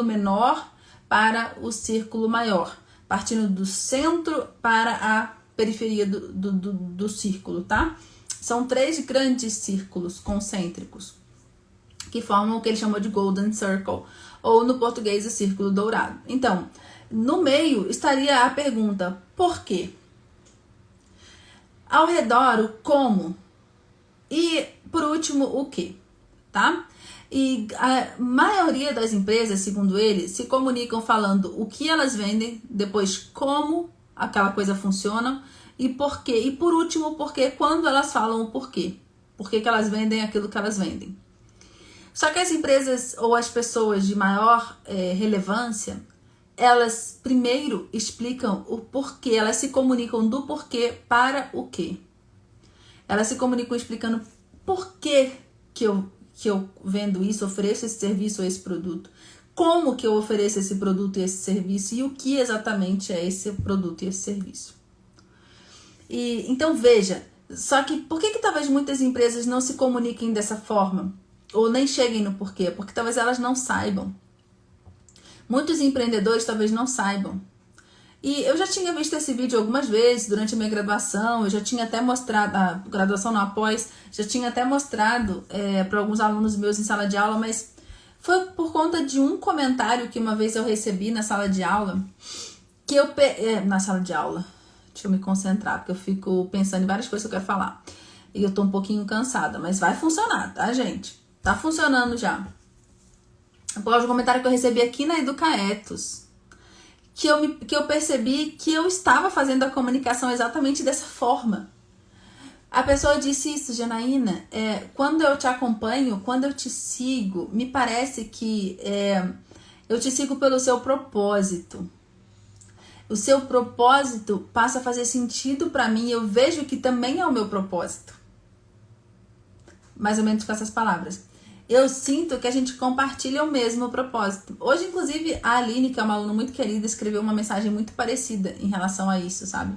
menor para o círculo maior, partindo do centro para a periferia do círculo, tá? São 3 grandes círculos concêntricos que formam o que ele chamou de Golden Circle, ou no português o círculo dourado. Então, no meio estaria a pergunta, por quê? Ao redor, o como. E, por último, o que, tá? E a maioria das empresas, segundo ele, se comunicam falando o que elas vendem, depois como aquela coisa funciona e por quê. E, por último, porque quando elas falam o porquê. Por que elas vendem aquilo que elas vendem. Só que as empresas ou as pessoas de maior relevância, elas primeiro explicam o porquê, elas se comunicam do porquê para o quê. Elas se comunicam explicando por que eu vendo isso, ofereço esse serviço ou esse produto. Como que eu ofereço esse produto e esse serviço e o que exatamente é esse produto e esse serviço. Então veja, só que por que talvez muitas empresas não se comuniquem dessa forma? Ou nem cheguem no porquê? Porque talvez elas não saibam. Muitos empreendedores talvez não saibam. E eu já tinha visto esse vídeo algumas vezes durante a minha graduação, eu já tinha até mostrado, a graduação não após, já tinha até mostrado para alguns alunos meus em sala de aula, mas Foi por conta de um comentário que uma vez eu recebi na sala de aula, que na sala de aula, deixa eu me concentrar, porque eu fico pensando em várias coisas que eu quero falar. E eu tô um pouquinho cansada, mas vai funcionar, tá, gente? Tá funcionando já. Por causa do comentário que eu recebi aqui na Educaetos, que eu percebi que eu estava fazendo a comunicação exatamente dessa forma. A pessoa disse isso, Janaína, quando eu te acompanho, quando eu te sigo, me parece que eu te sigo pelo seu propósito. O seu propósito passa a fazer sentido para mim, eu vejo que também é o meu propósito. Mais ou menos com essas palavras. Eu sinto que a gente compartilha o mesmo propósito. Hoje, inclusive, a Aline, que é uma aluna muito querida, escreveu uma mensagem muito parecida em relação a isso, sabe?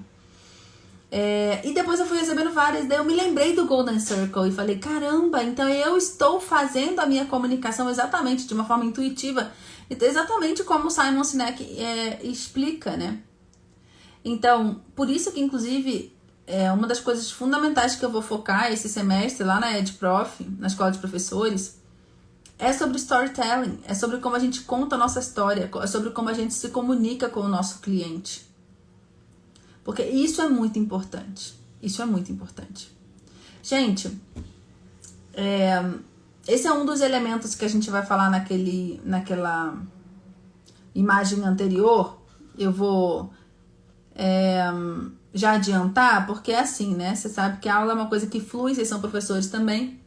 E depois eu fui recebendo várias, daí eu me lembrei do Golden Circle e falei, caramba, então eu estou fazendo a minha comunicação exatamente de uma forma intuitiva, exatamente como o Simon Sinek explica, né? Então, por isso que inclusive uma das coisas fundamentais que eu vou focar esse semestre lá na EdProf, na Escola de Professores, é sobre storytelling, é sobre como a gente conta a nossa história, é sobre como a gente se comunica com o nosso cliente. Porque isso é muito importante. Isso é muito importante. Gente, esse é um dos elementos que a gente vai falar naquela imagem anterior. Eu vou já adiantar, porque é assim, né? Você sabe que a aula é uma coisa que flui, vocês são professores também.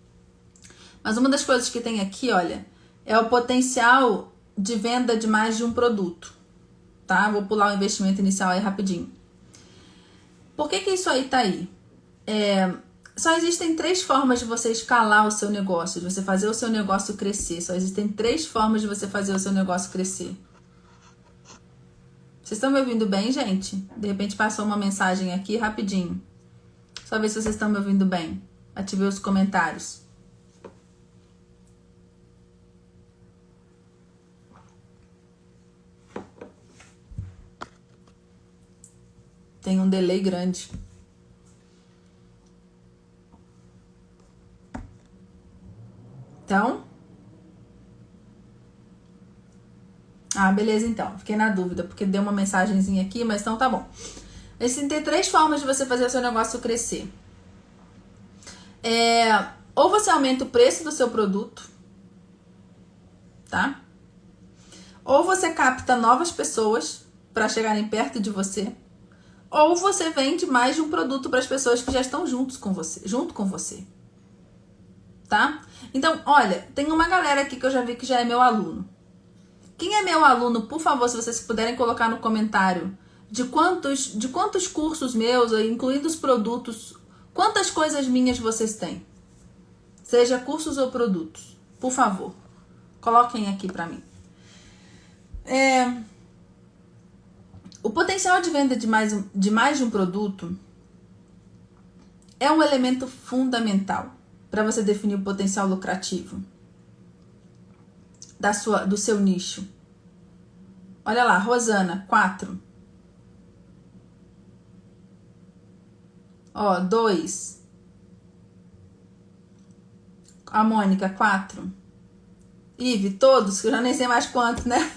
Mas uma das coisas que tem aqui, olha, é o potencial de venda de mais de um produto. Tá? Vou pular o investimento inicial aí rapidinho. Por que isso aí tá aí? Só existem 3 formas de você escalar o seu negócio, de você fazer o seu negócio crescer. Só existem 3 formas de você fazer o seu negócio crescer. Vocês estão me ouvindo bem, gente? De repente passou uma mensagem aqui rapidinho. Só ver se vocês estão me ouvindo bem. Ativei os comentários. Tem um delay grande. Então? Beleza então. Fiquei na dúvida, porque deu uma mensagenzinha aqui, mas então tá bom. Existem 3 formas de você fazer o seu negócio crescer. Ou você aumenta o preço do seu produto, tá? Ou você capta novas pessoas para chegarem perto de você. Ou você vende mais de um produto para as pessoas que já estão junto com você. Tá? Então, olha, tem uma galera aqui que eu já vi que já é meu aluno. Quem é meu aluno, por favor, se vocês puderem colocar no comentário de quantos cursos meus, incluindo os produtos, quantas coisas minhas vocês têm? Seja cursos ou produtos. Por favor, coloquem aqui para mim. O potencial de venda de mais de um produto é um elemento fundamental para você definir o potencial lucrativo do seu nicho. Olha lá, Rosana, 4. 2. A Mônica, 4. Ive, todos, que eu já nem sei mais quantos, né?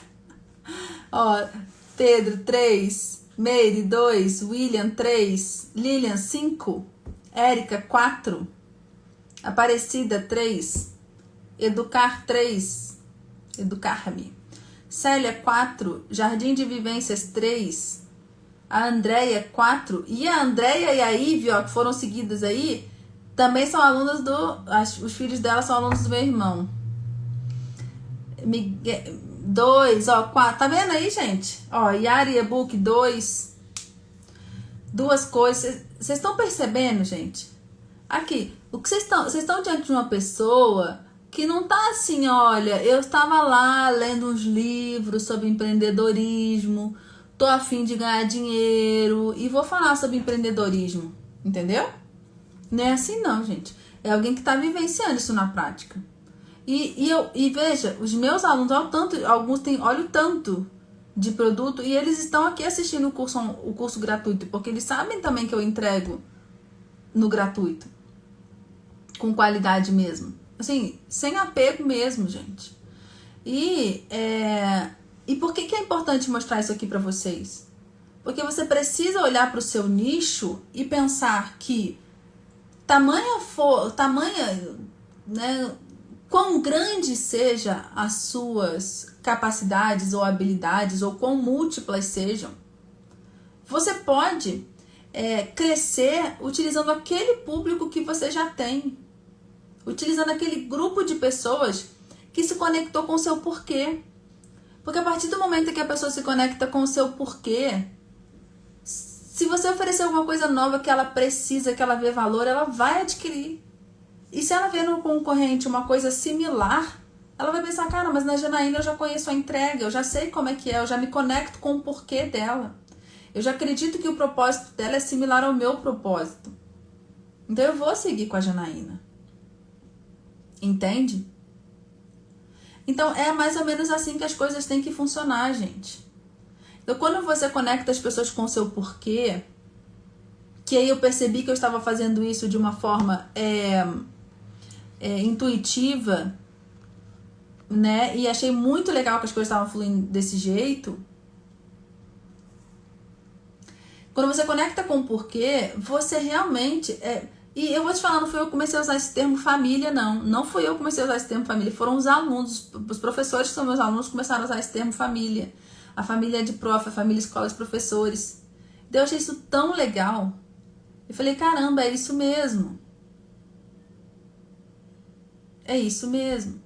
Pedro, 3. Meire, 2. William, 3. Lilian, 5. Érica, 4. Aparecida, 3. Educar, 3. Educar-me. Célia, 4. Jardim de Vivências, 3. A Andréia, 4. E a Andréia e a Ive, que foram seguidas aí, também são alunas os filhos dela são alunos do meu irmão. 2, 4. Tá vendo aí, gente? Yari e-book, 2. 2 coisas. Vocês estão percebendo, gente? Aqui, o que vocês estão diante de uma pessoa que não tá assim, olha, eu estava lá lendo uns livros sobre empreendedorismo, tô a fim de ganhar dinheiro e vou falar sobre empreendedorismo, entendeu? Não é assim não, gente. É alguém que tá vivenciando isso na prática. E veja, os meus alunos, alguns olham tanto de produto e eles estão aqui assistindo o curso gratuito, porque eles sabem também que eu entrego no gratuito, com qualidade mesmo. Assim, sem apego mesmo, gente. E por que é importante mostrar isso aqui para vocês? Porque você precisa olhar para o seu nicho e pensar que né, quão grande seja as suas capacidades ou habilidades, ou quão múltiplas sejam, você pode crescer utilizando aquele público que você já tem, utilizando aquele grupo de pessoas que se conectou com o seu porquê. Porque a partir do momento que a pessoa se conecta com o seu porquê, se você oferecer alguma coisa nova que ela precisa, que ela vê valor, ela vai adquirir. E se ela vê no concorrente uma coisa similar, ela vai pensar, cara, mas na Janaína eu já conheço a entrega, eu já sei como é que é, eu já me conecto com o porquê dela. Eu já acredito que o propósito dela é similar ao meu propósito. Então eu vou seguir com a Janaína. Entende? Então é mais ou menos assim que as coisas têm que funcionar, gente. Então quando você conecta as pessoas com o seu porquê, que aí eu percebi que eu estava fazendo isso de uma forma intuitiva, né? E achei muito legal que as coisas estavam fluindo desse jeito. Quando você conecta com o porquê, você realmente... E eu vou te falar, não fui eu que comecei a usar esse termo família, não. Não fui eu que comecei a usar esse termo família. Foram os alunos, os professores que são meus alunos, começaram a usar esse termo família. A família de prof, a família escola de professores. Então eu achei isso tão legal. Eu falei, caramba, é isso mesmo. É isso mesmo.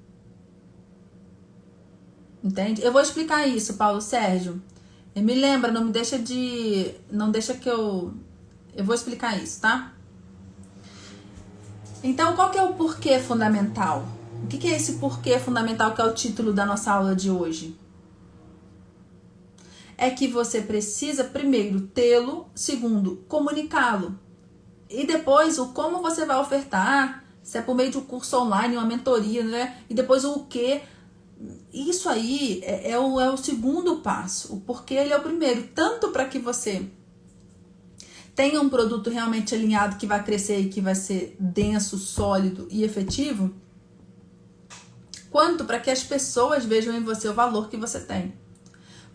Entende? Eu vou explicar isso, Paulo Sérgio. Me lembra, não deixa que eu vou explicar isso, tá? Então, qual que é o porquê fundamental? O que é esse porquê fundamental que é o título da nossa aula de hoje? É que você precisa, primeiro, tê-lo, segundo, comunicá-lo. E depois, o como você vai ofertar, se é por meio de um curso online, uma mentoria, né? E depois o quê. Isso aí é o segundo passo. O porquê ele é o primeiro. Tanto para que você tenha um produto realmente alinhado que vai crescer e que vai ser denso, sólido e efetivo, quanto para que as pessoas vejam em você o valor que você tem.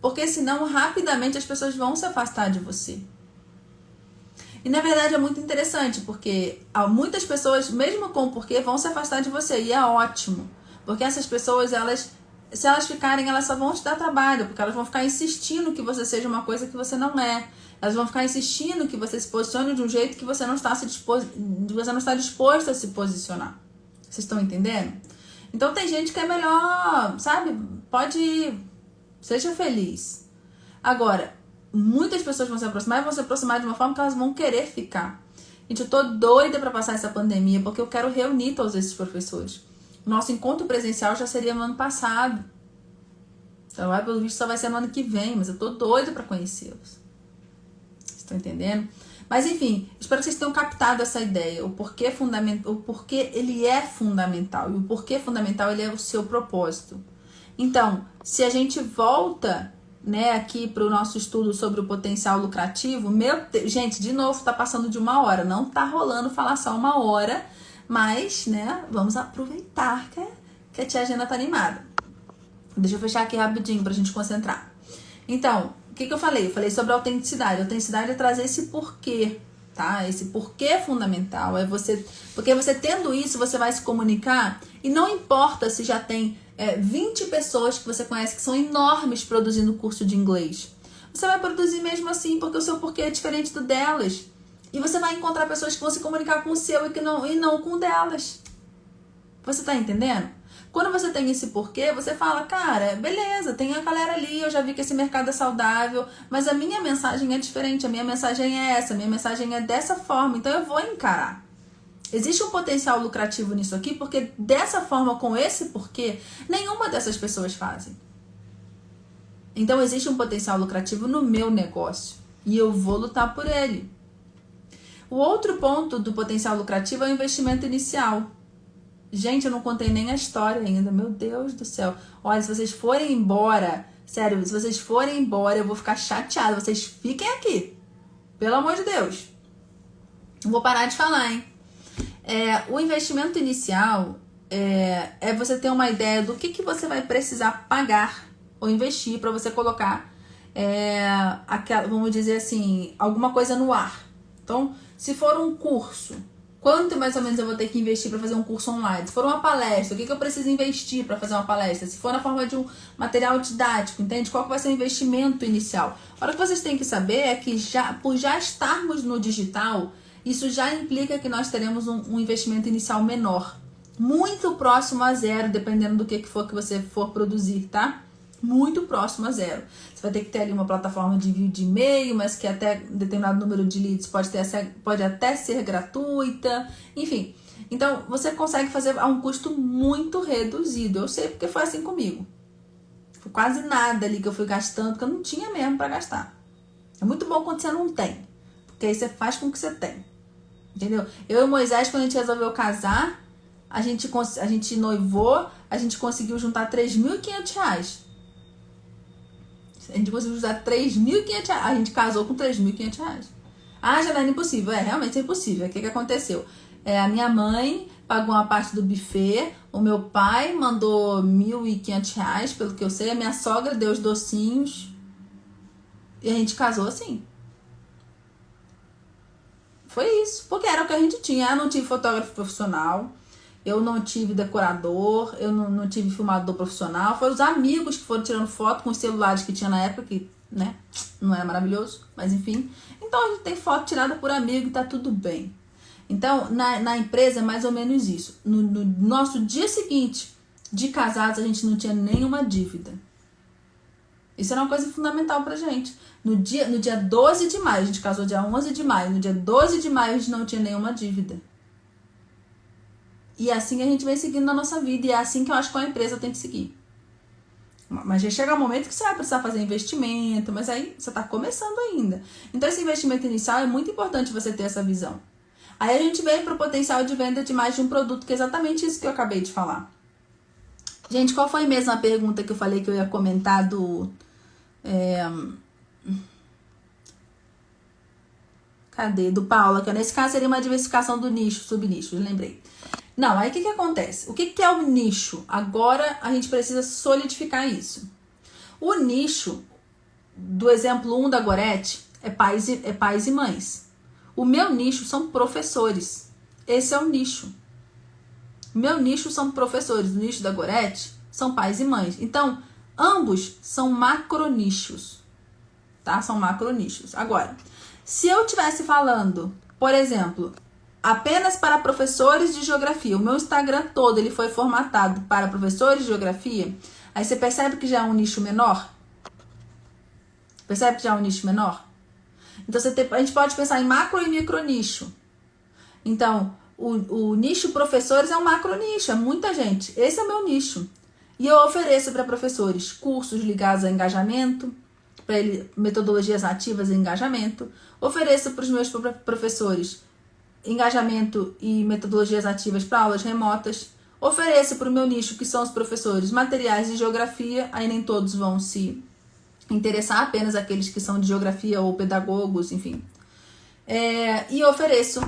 Porque senão, rapidamente, as pessoas vão se afastar de você. E, na verdade, é muito interessante, porque muitas pessoas, mesmo com o porquê, vão se afastar de você. E é ótimo. Porque essas pessoas, se elas ficarem, elas só vão te dar trabalho. Porque elas vão ficar insistindo que você seja uma coisa que você não é. Elas vão ficar insistindo que você se posicione de um jeito que você não está disposto a se posicionar. Vocês estão entendendo? Então tem gente que é melhor, sabe? Seja feliz. Agora, muitas pessoas vão se aproximar e vão se aproximar de uma forma que elas vão querer ficar. Gente, eu tô doida pra passar essa pandemia porque eu quero reunir todos esses professores. O nosso encontro presencial já seria no ano passado. Então, pelo visto, só vai ser no ano que vem, mas eu tô doida pra conhecê-los. Estão entendendo? Mas enfim, espero que vocês tenham captado essa ideia. O porquê ele é fundamental. E o porquê fundamental ele é o seu propósito. Então, se a gente volta, né, aqui para o nosso estudo sobre o potencial lucrativo, gente, de novo, tá passando de 1 hora. Não tá rolando falar só 1 hora, mas, né, vamos aproveitar que a tia Gena tá animada. Deixa eu fechar aqui rapidinho pra gente concentrar. Então, o que eu falei? Eu falei sobre a autenticidade. A autenticidade é trazer esse porquê, tá? Esse porquê fundamental. Porque você tendo isso, você vai se comunicar e não importa se já tem 20 pessoas que você conhece que são enormes produzindo curso de inglês. Você vai produzir mesmo assim, porque o seu porquê é diferente do delas. E você vai encontrar pessoas que vão se comunicar com o seu e não com o delas. Você tá entendendo? Quando você tem esse porquê, você fala, cara, beleza, tem a galera ali, eu já vi que esse mercado é saudável, mas a minha mensagem é diferente, a minha mensagem é essa, a minha mensagem é dessa forma, então eu vou encarar. Existe um potencial lucrativo nisso aqui, porque dessa forma, com esse porquê, nenhuma dessas pessoas fazem. Então existe um potencial lucrativo no meu negócio, e eu vou lutar por ele. O outro ponto do potencial lucrativo é o investimento inicial. Gente, eu não contei nem a história ainda, meu Deus do céu. Olha, se vocês forem embora, sério, se vocês forem embora, eu vou ficar chateada. Vocês fiquem aqui, pelo amor de Deus. Não vou parar de falar, hein? O investimento inicial, é você ter uma ideia do que você vai precisar pagar ou investir para você colocar, vamos dizer assim, alguma coisa no ar. Então, se for um curso, quanto mais ou menos eu vou ter que investir para fazer um curso online? Se for uma palestra, o que eu preciso investir para fazer uma palestra? Se for na forma de um material didático, entende? Qual que vai ser o investimento inicial? Agora, o que vocês têm que saber é que por já estarmos no digital, isso já implica que nós teremos um investimento inicial menor. Muito próximo a zero, dependendo do que for que você for produzir, tá? Muito próximo a zero. Você vai ter que ter ali uma plataforma de envio de e-mail, mas que até determinado número de leads pode até ser gratuita, enfim. Então, você consegue fazer a um custo muito reduzido. Eu sei porque foi assim comigo. Foi quase nada ali que eu fui gastando, porque eu não tinha mesmo para gastar. É muito bom quando você não tem, porque aí você faz com o que você tem. Entendeu? Eu e o Moisés, quando a gente resolveu casar, a gente noivou, a gente conseguiu juntar R$3.500. A gente conseguiu usar R$3.500. A gente casou com R$3.500. Ah, Janaína, impossível. Realmente é impossível. O que aconteceu? A minha mãe pagou uma parte do buffet. O meu pai mandou R$1.500, pelo que eu sei. A minha sogra deu os docinhos. E a gente casou assim. Foi isso. Porque era o que a gente tinha. Eu não tive fotógrafo profissional. Eu não tive decorador, eu não tive filmador profissional. Foram os amigos que foram tirando foto com os celulares que tinha na época, que, né, não era maravilhoso, mas enfim. Então a gente tem foto tirada por amigo e tá tudo bem. Então, na empresa é mais ou menos isso. No nosso dia seguinte de casados, a gente não tinha nenhuma dívida. Isso era uma coisa fundamental pra gente. No dia 12 de maio, a gente casou dia 11 de maio, no dia 12 de maio a gente não tinha nenhuma dívida. E é assim que a gente vem seguindo na nossa vida. E é assim que eu acho que a empresa tem que seguir. Mas já chega um momento que você vai precisar fazer investimento. Mas aí você está começando ainda. Então esse investimento inicial é muito importante você ter essa visão. Aí a gente vem para o potencial de venda de mais de um produto. Que é exatamente isso que eu acabei de falar. Gente, qual foi mesmo a pergunta que eu falei que eu ia comentar do... Cadê? Do Paula. Que nesse caso seria uma diversificação do nicho, subnicho. Eu lembrei. Não, aí o que acontece? O que é o nicho? Agora a gente precisa solidificar isso. O nicho, do exemplo 1 da Gorete, é pais e mães. O meu nicho são professores. Esse é o nicho. O meu nicho são professores. O nicho da Gorete são pais e mães. Então, ambos são macronichos. Tá? São macronichos. Agora, se eu estivesse falando, por exemplo... apenas para professores de geografia. O meu Instagram todo ele foi formatado para professores de geografia. Aí você percebe que já é um nicho menor? Percebe que já é um nicho menor? Então a gente pode pensar em macro e micro nicho. Então, o nicho professores é um macro nicho, é muita gente. Esse é o meu nicho. E eu ofereço para professores cursos ligados a engajamento, para metodologias ativas e engajamento. Ofereço para os meus professores engajamento e metodologias ativas para aulas remotas. Ofereço para o meu nicho, que são os professores, materiais de geografia. Aí nem todos vão se interessar, apenas aqueles que são de geografia ou pedagogos, enfim. E ofereço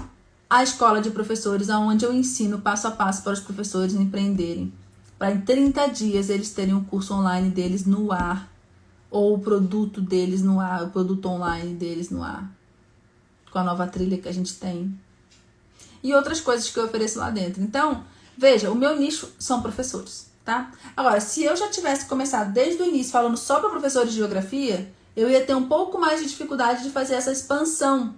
a escola de professores, onde eu ensino passo a passo para os professores empreenderem. Para em 30 dias eles terem um curso online deles no ar, ou o produto deles no ar, o produto online deles no ar, com a nova trilha que a gente tem. E outras coisas que eu ofereço lá dentro. Então, veja, o meu nicho são professores, tá? Agora, se eu já tivesse começado desde o início falando só para professores de geografia, eu ia ter um pouco mais de dificuldade de fazer essa expansão.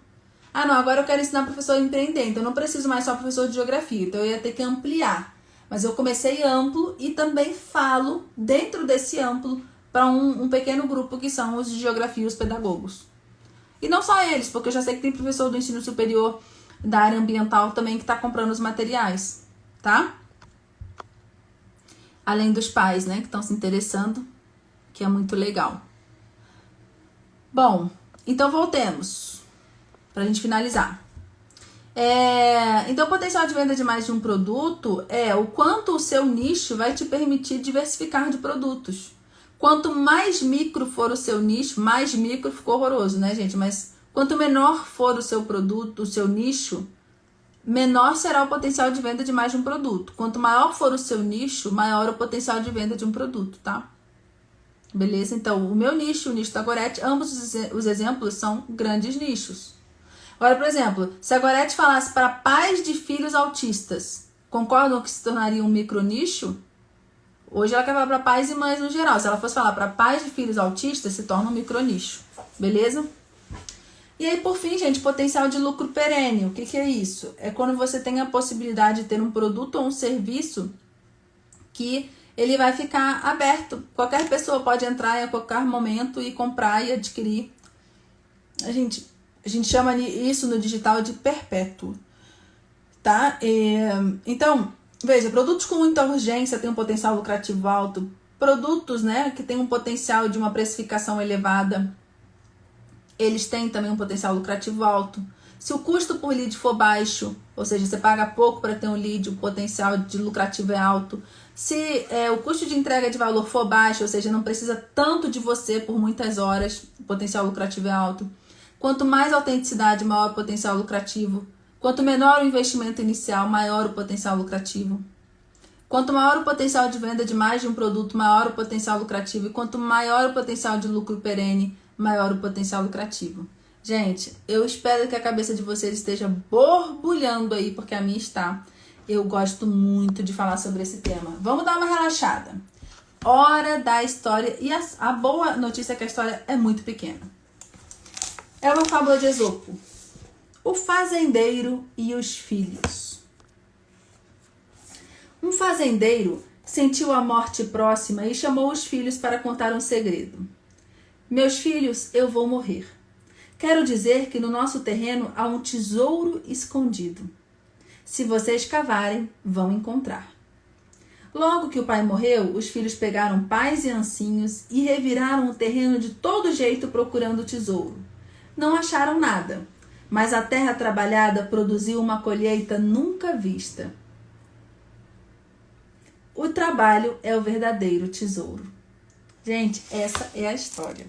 Ah, não, agora eu quero ensinar professor a empreender, então eu não preciso mais só professor de geografia, então eu ia ter que ampliar. Mas eu comecei amplo e também falo dentro desse amplo para um pequeno grupo que são os de geografia e os pedagogos. E não só eles, porque eu já sei que tem professor do ensino superior da área ambiental também que está comprando os materiais, tá? Além dos pais, né, que estão se interessando, que é muito legal. Bom, então voltemos, para a gente finalizar. Então, o potencial de venda de mais de um produto é o quanto o seu nicho vai te permitir diversificar de produtos. Quanto mais micro for o seu nicho, mais micro ficou horroroso, né, gente? Mas quanto menor for o seu produto, o seu nicho, menor será o potencial de venda de mais de um produto. Quanto maior for o seu nicho, maior o potencial de venda de um produto, tá? Beleza? Então, o meu nicho, o nicho da Gorete, ambos os exemplos são grandes nichos. Agora, por exemplo, se a Gorete falasse para pais de filhos autistas, concordam que se tornaria um micro nicho? Hoje ela quer falar para pais e mães no geral. Se ela fosse falar para pais de filhos autistas, se torna um micro nicho. Beleza? E aí, por fim, gente, potencial de lucro perene. O que é isso? É quando você tem a possibilidade de ter um produto ou um serviço que ele vai ficar aberto. Qualquer pessoa pode entrar em qualquer momento e comprar e adquirir. A gente chama isso no digital de perpétuo, tá? Então, veja, produtos com muita urgência têm um potencial lucrativo alto. Produtos, né, que têm um potencial de uma precificação elevada, eles têm também um potencial lucrativo alto. Se o custo por lead for baixo, ou seja, você paga pouco para ter um lead, o potencial de lucrativo é alto. Se o custo de entrega de valor for baixo, ou seja, não precisa tanto de você por muitas horas, o potencial lucrativo é alto. Quanto mais autenticidade, maior o potencial lucrativo. Quanto menor o investimento inicial, maior o potencial lucrativo. Quanto maior o potencial de venda de mais de um produto, maior o potencial lucrativo. E quanto maior o potencial de lucro perene, maior o potencial lucrativo. Gente, eu espero que a cabeça de vocês esteja borbulhando aí, porque a minha está. Eu gosto muito de falar sobre esse tema. Vamos dar uma relaxada. Hora da história. E a boa notícia é que a história é muito pequena. É uma fábula de Esopo. O fazendeiro e os filhos. Um fazendeiro sentiu a morte próxima e chamou os filhos para contar um segredo. Meus filhos, eu vou morrer. Quero dizer que no nosso terreno há um tesouro escondido. Se vocês cavarem, vão encontrar. Logo que o pai morreu, os filhos pegaram pais e ancinhos e reviraram o terreno de todo jeito procurando o tesouro. Não acharam nada, mas a terra trabalhada produziu uma colheita nunca vista. O trabalho é o verdadeiro tesouro. Gente, essa é a história.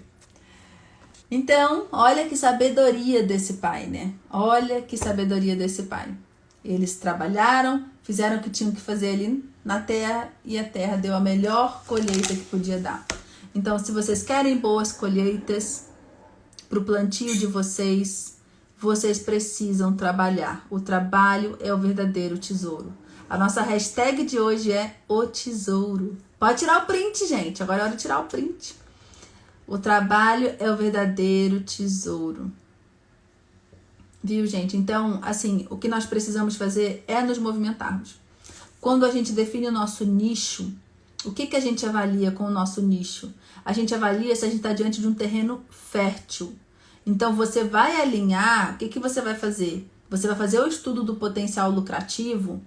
Então, olha que sabedoria desse pai, né? Olha que sabedoria desse pai. Eles trabalharam, fizeram o que tinham que fazer ali na terra e a terra deu a melhor colheita que podia dar. Então, se vocês querem boas colheitas para o plantio de vocês, vocês precisam trabalhar. O trabalho é o verdadeiro tesouro. A nossa hashtag de hoje é o tesouro. Pode tirar o print, gente. Agora é hora de tirar o print. O trabalho é o verdadeiro tesouro. Viu, gente? Então, assim, o que nós precisamos fazer é nos movimentarmos. Quando a gente define o nosso nicho, o que a gente avalia com o nosso nicho? A gente avalia se a gente está diante de um terreno fértil. Então, você vai alinhar, o que você vai fazer? Você vai fazer o estudo do potencial lucrativo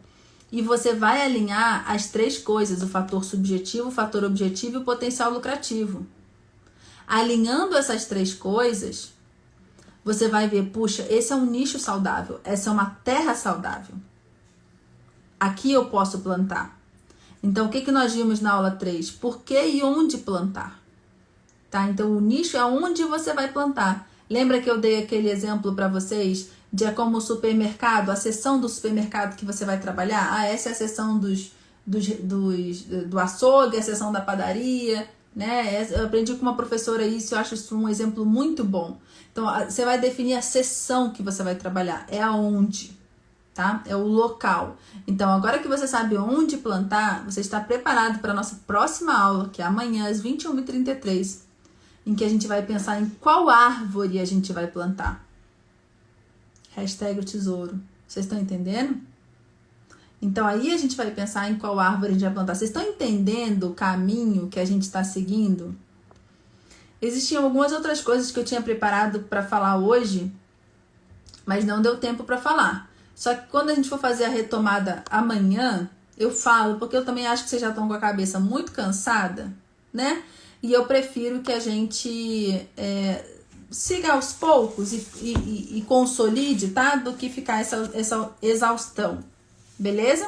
e você vai alinhar as três coisas, o fator subjetivo, o fator objetivo e o potencial lucrativo. Alinhando essas três coisas, você vai ver, puxa, esse é um nicho saudável, essa é uma terra saudável. Aqui eu posso plantar. Então, o que nós vimos na aula 3? Por que e onde plantar? Tá? Então, o nicho é onde você vai plantar. Lembra que eu dei aquele exemplo para vocês de como o supermercado, a seção do supermercado que você vai trabalhar? Ah, essa é a seção do açougue, a seção da padaria, né? Eu aprendi com uma professora isso, eu acho isso um exemplo muito bom. Então, você vai definir a seção que você vai trabalhar, é aonde, tá? É o local. Então, agora que você sabe onde plantar, você está preparado para a nossa próxima aula, que é amanhã às 21h33, em que a gente vai pensar em qual árvore a gente vai plantar. Hashtag o tesouro. Vocês estão entendendo? Então, aí a gente vai pensar em qual árvore a gente vai plantar. Vocês estão entendendo o caminho que a gente está seguindo? Existiam algumas outras coisas que eu tinha preparado para falar hoje, mas não deu tempo para falar. Só que quando a gente for fazer a retomada amanhã, eu falo, porque eu também acho que vocês já estão com a cabeça muito cansada, né? E eu prefiro que a gente siga aos poucos e consolide, tá? Do que ficar essa exaustão. Beleza?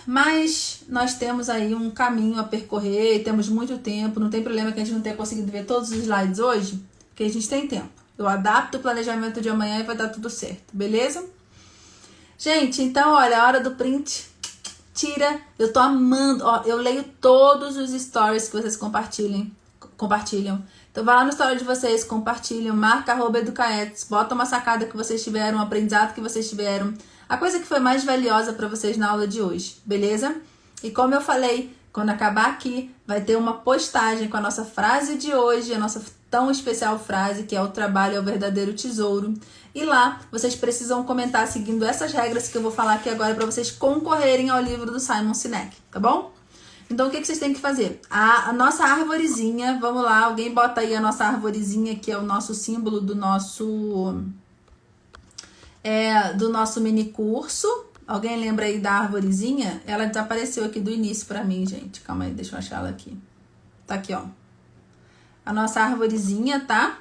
Mas nós temos aí um caminho a percorrer, temos muito tempo, não tem problema que a gente não tenha conseguido ver todos os slides hoje, porque a gente tem tempo. Eu adapto o planejamento de amanhã e vai dar tudo certo, beleza? Gente, então, olha, a hora do print, tira. Eu tô amando, ó, eu leio todos os stories que vocês compartilham. Então vai lá no story de vocês, compartilham, marca @educaetes, bota uma sacada que vocês tiveram, um aprendizado que vocês tiveram, a coisa que foi mais valiosa para vocês na aula de hoje, beleza? E como eu falei, quando acabar aqui, vai ter uma postagem com a nossa frase de hoje, a nossa tão especial frase, que é o trabalho é o verdadeiro tesouro. E lá, vocês precisam comentar seguindo essas regras que eu vou falar aqui agora para vocês concorrerem ao livro do Simon Sinek, tá bom? Então, o que vocês têm que fazer? A nossa arvorezinha, vamos lá, alguém bota aí a nossa arvorezinha, que é o nosso símbolo do nosso mini curso. Alguém lembra aí da arvorezinha? Ela desapareceu aqui do início pra mim, gente. Calma aí, deixa eu achar ela aqui. Tá aqui, ó. A nossa arvorezinha, tá?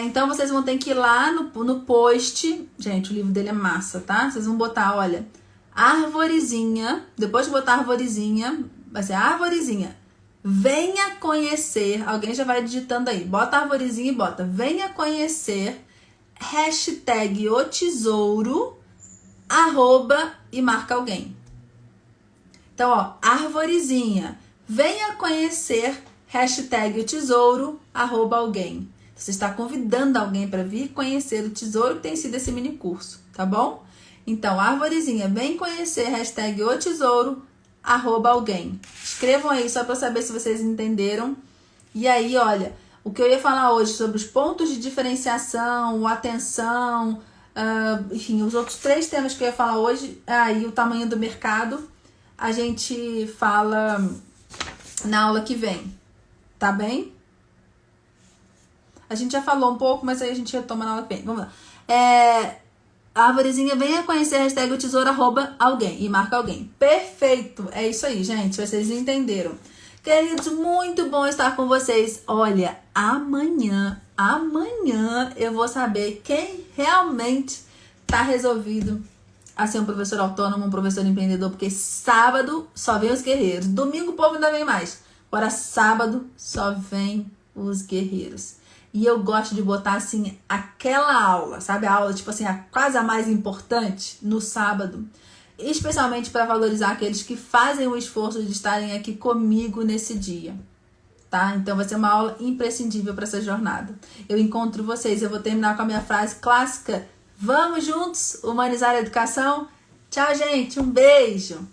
Então, vocês vão ter que ir lá no post. Gente, o livro dele é massa, tá? Vocês vão botar, olha, arvorezinha. Depois de botar arvorezinha, vai ser arvorezinha. Venha conhecer. Alguém já vai digitando aí. Bota a arvorezinha e bota. Venha conhecer. Hashtag o tesouro. E marca alguém. Então, ó, arvorezinha. Venha conhecer. Hashtag o tesouro. @alguém. Você está convidando alguém para vir conhecer o tesouro que tem sido esse mini curso, tá bom? Então, arvorezinha, vem conhecer, hashtag o tesouro, @alguém. Escrevam aí só para saber se vocês entenderam. E aí, olha, o que eu ia falar hoje sobre os pontos de diferenciação, atenção, enfim, os outros 3 temas que eu ia falar hoje, e o tamanho do mercado, a gente fala na aula que vem, tá bem? A gente já falou um pouco, mas aí a gente retoma na aula que vem. Vamos lá. A arvorezinha, venha conhecer, hashtag o tesouro, @alguém e marca alguém. Perfeito! É isso aí, gente. Vocês entenderam. Queridos, muito bom estar com vocês. Olha, amanhã eu vou saber quem realmente tá resolvido a ser um professor autônomo, um professor empreendedor, porque sábado só vem os guerreiros. Domingo o povo ainda vem mais. Agora sábado só vem os guerreiros. E eu gosto de botar, assim, aquela aula, sabe? A aula, tipo assim, quase a mais importante no sábado. Especialmente para valorizar aqueles que fazem o esforço de estarem aqui comigo nesse dia, tá? Então vai ser uma aula imprescindível para essa jornada. Eu encontro vocês, eu vou terminar com a minha frase clássica. Vamos juntos humanizar a educação? Tchau, gente. Um beijo.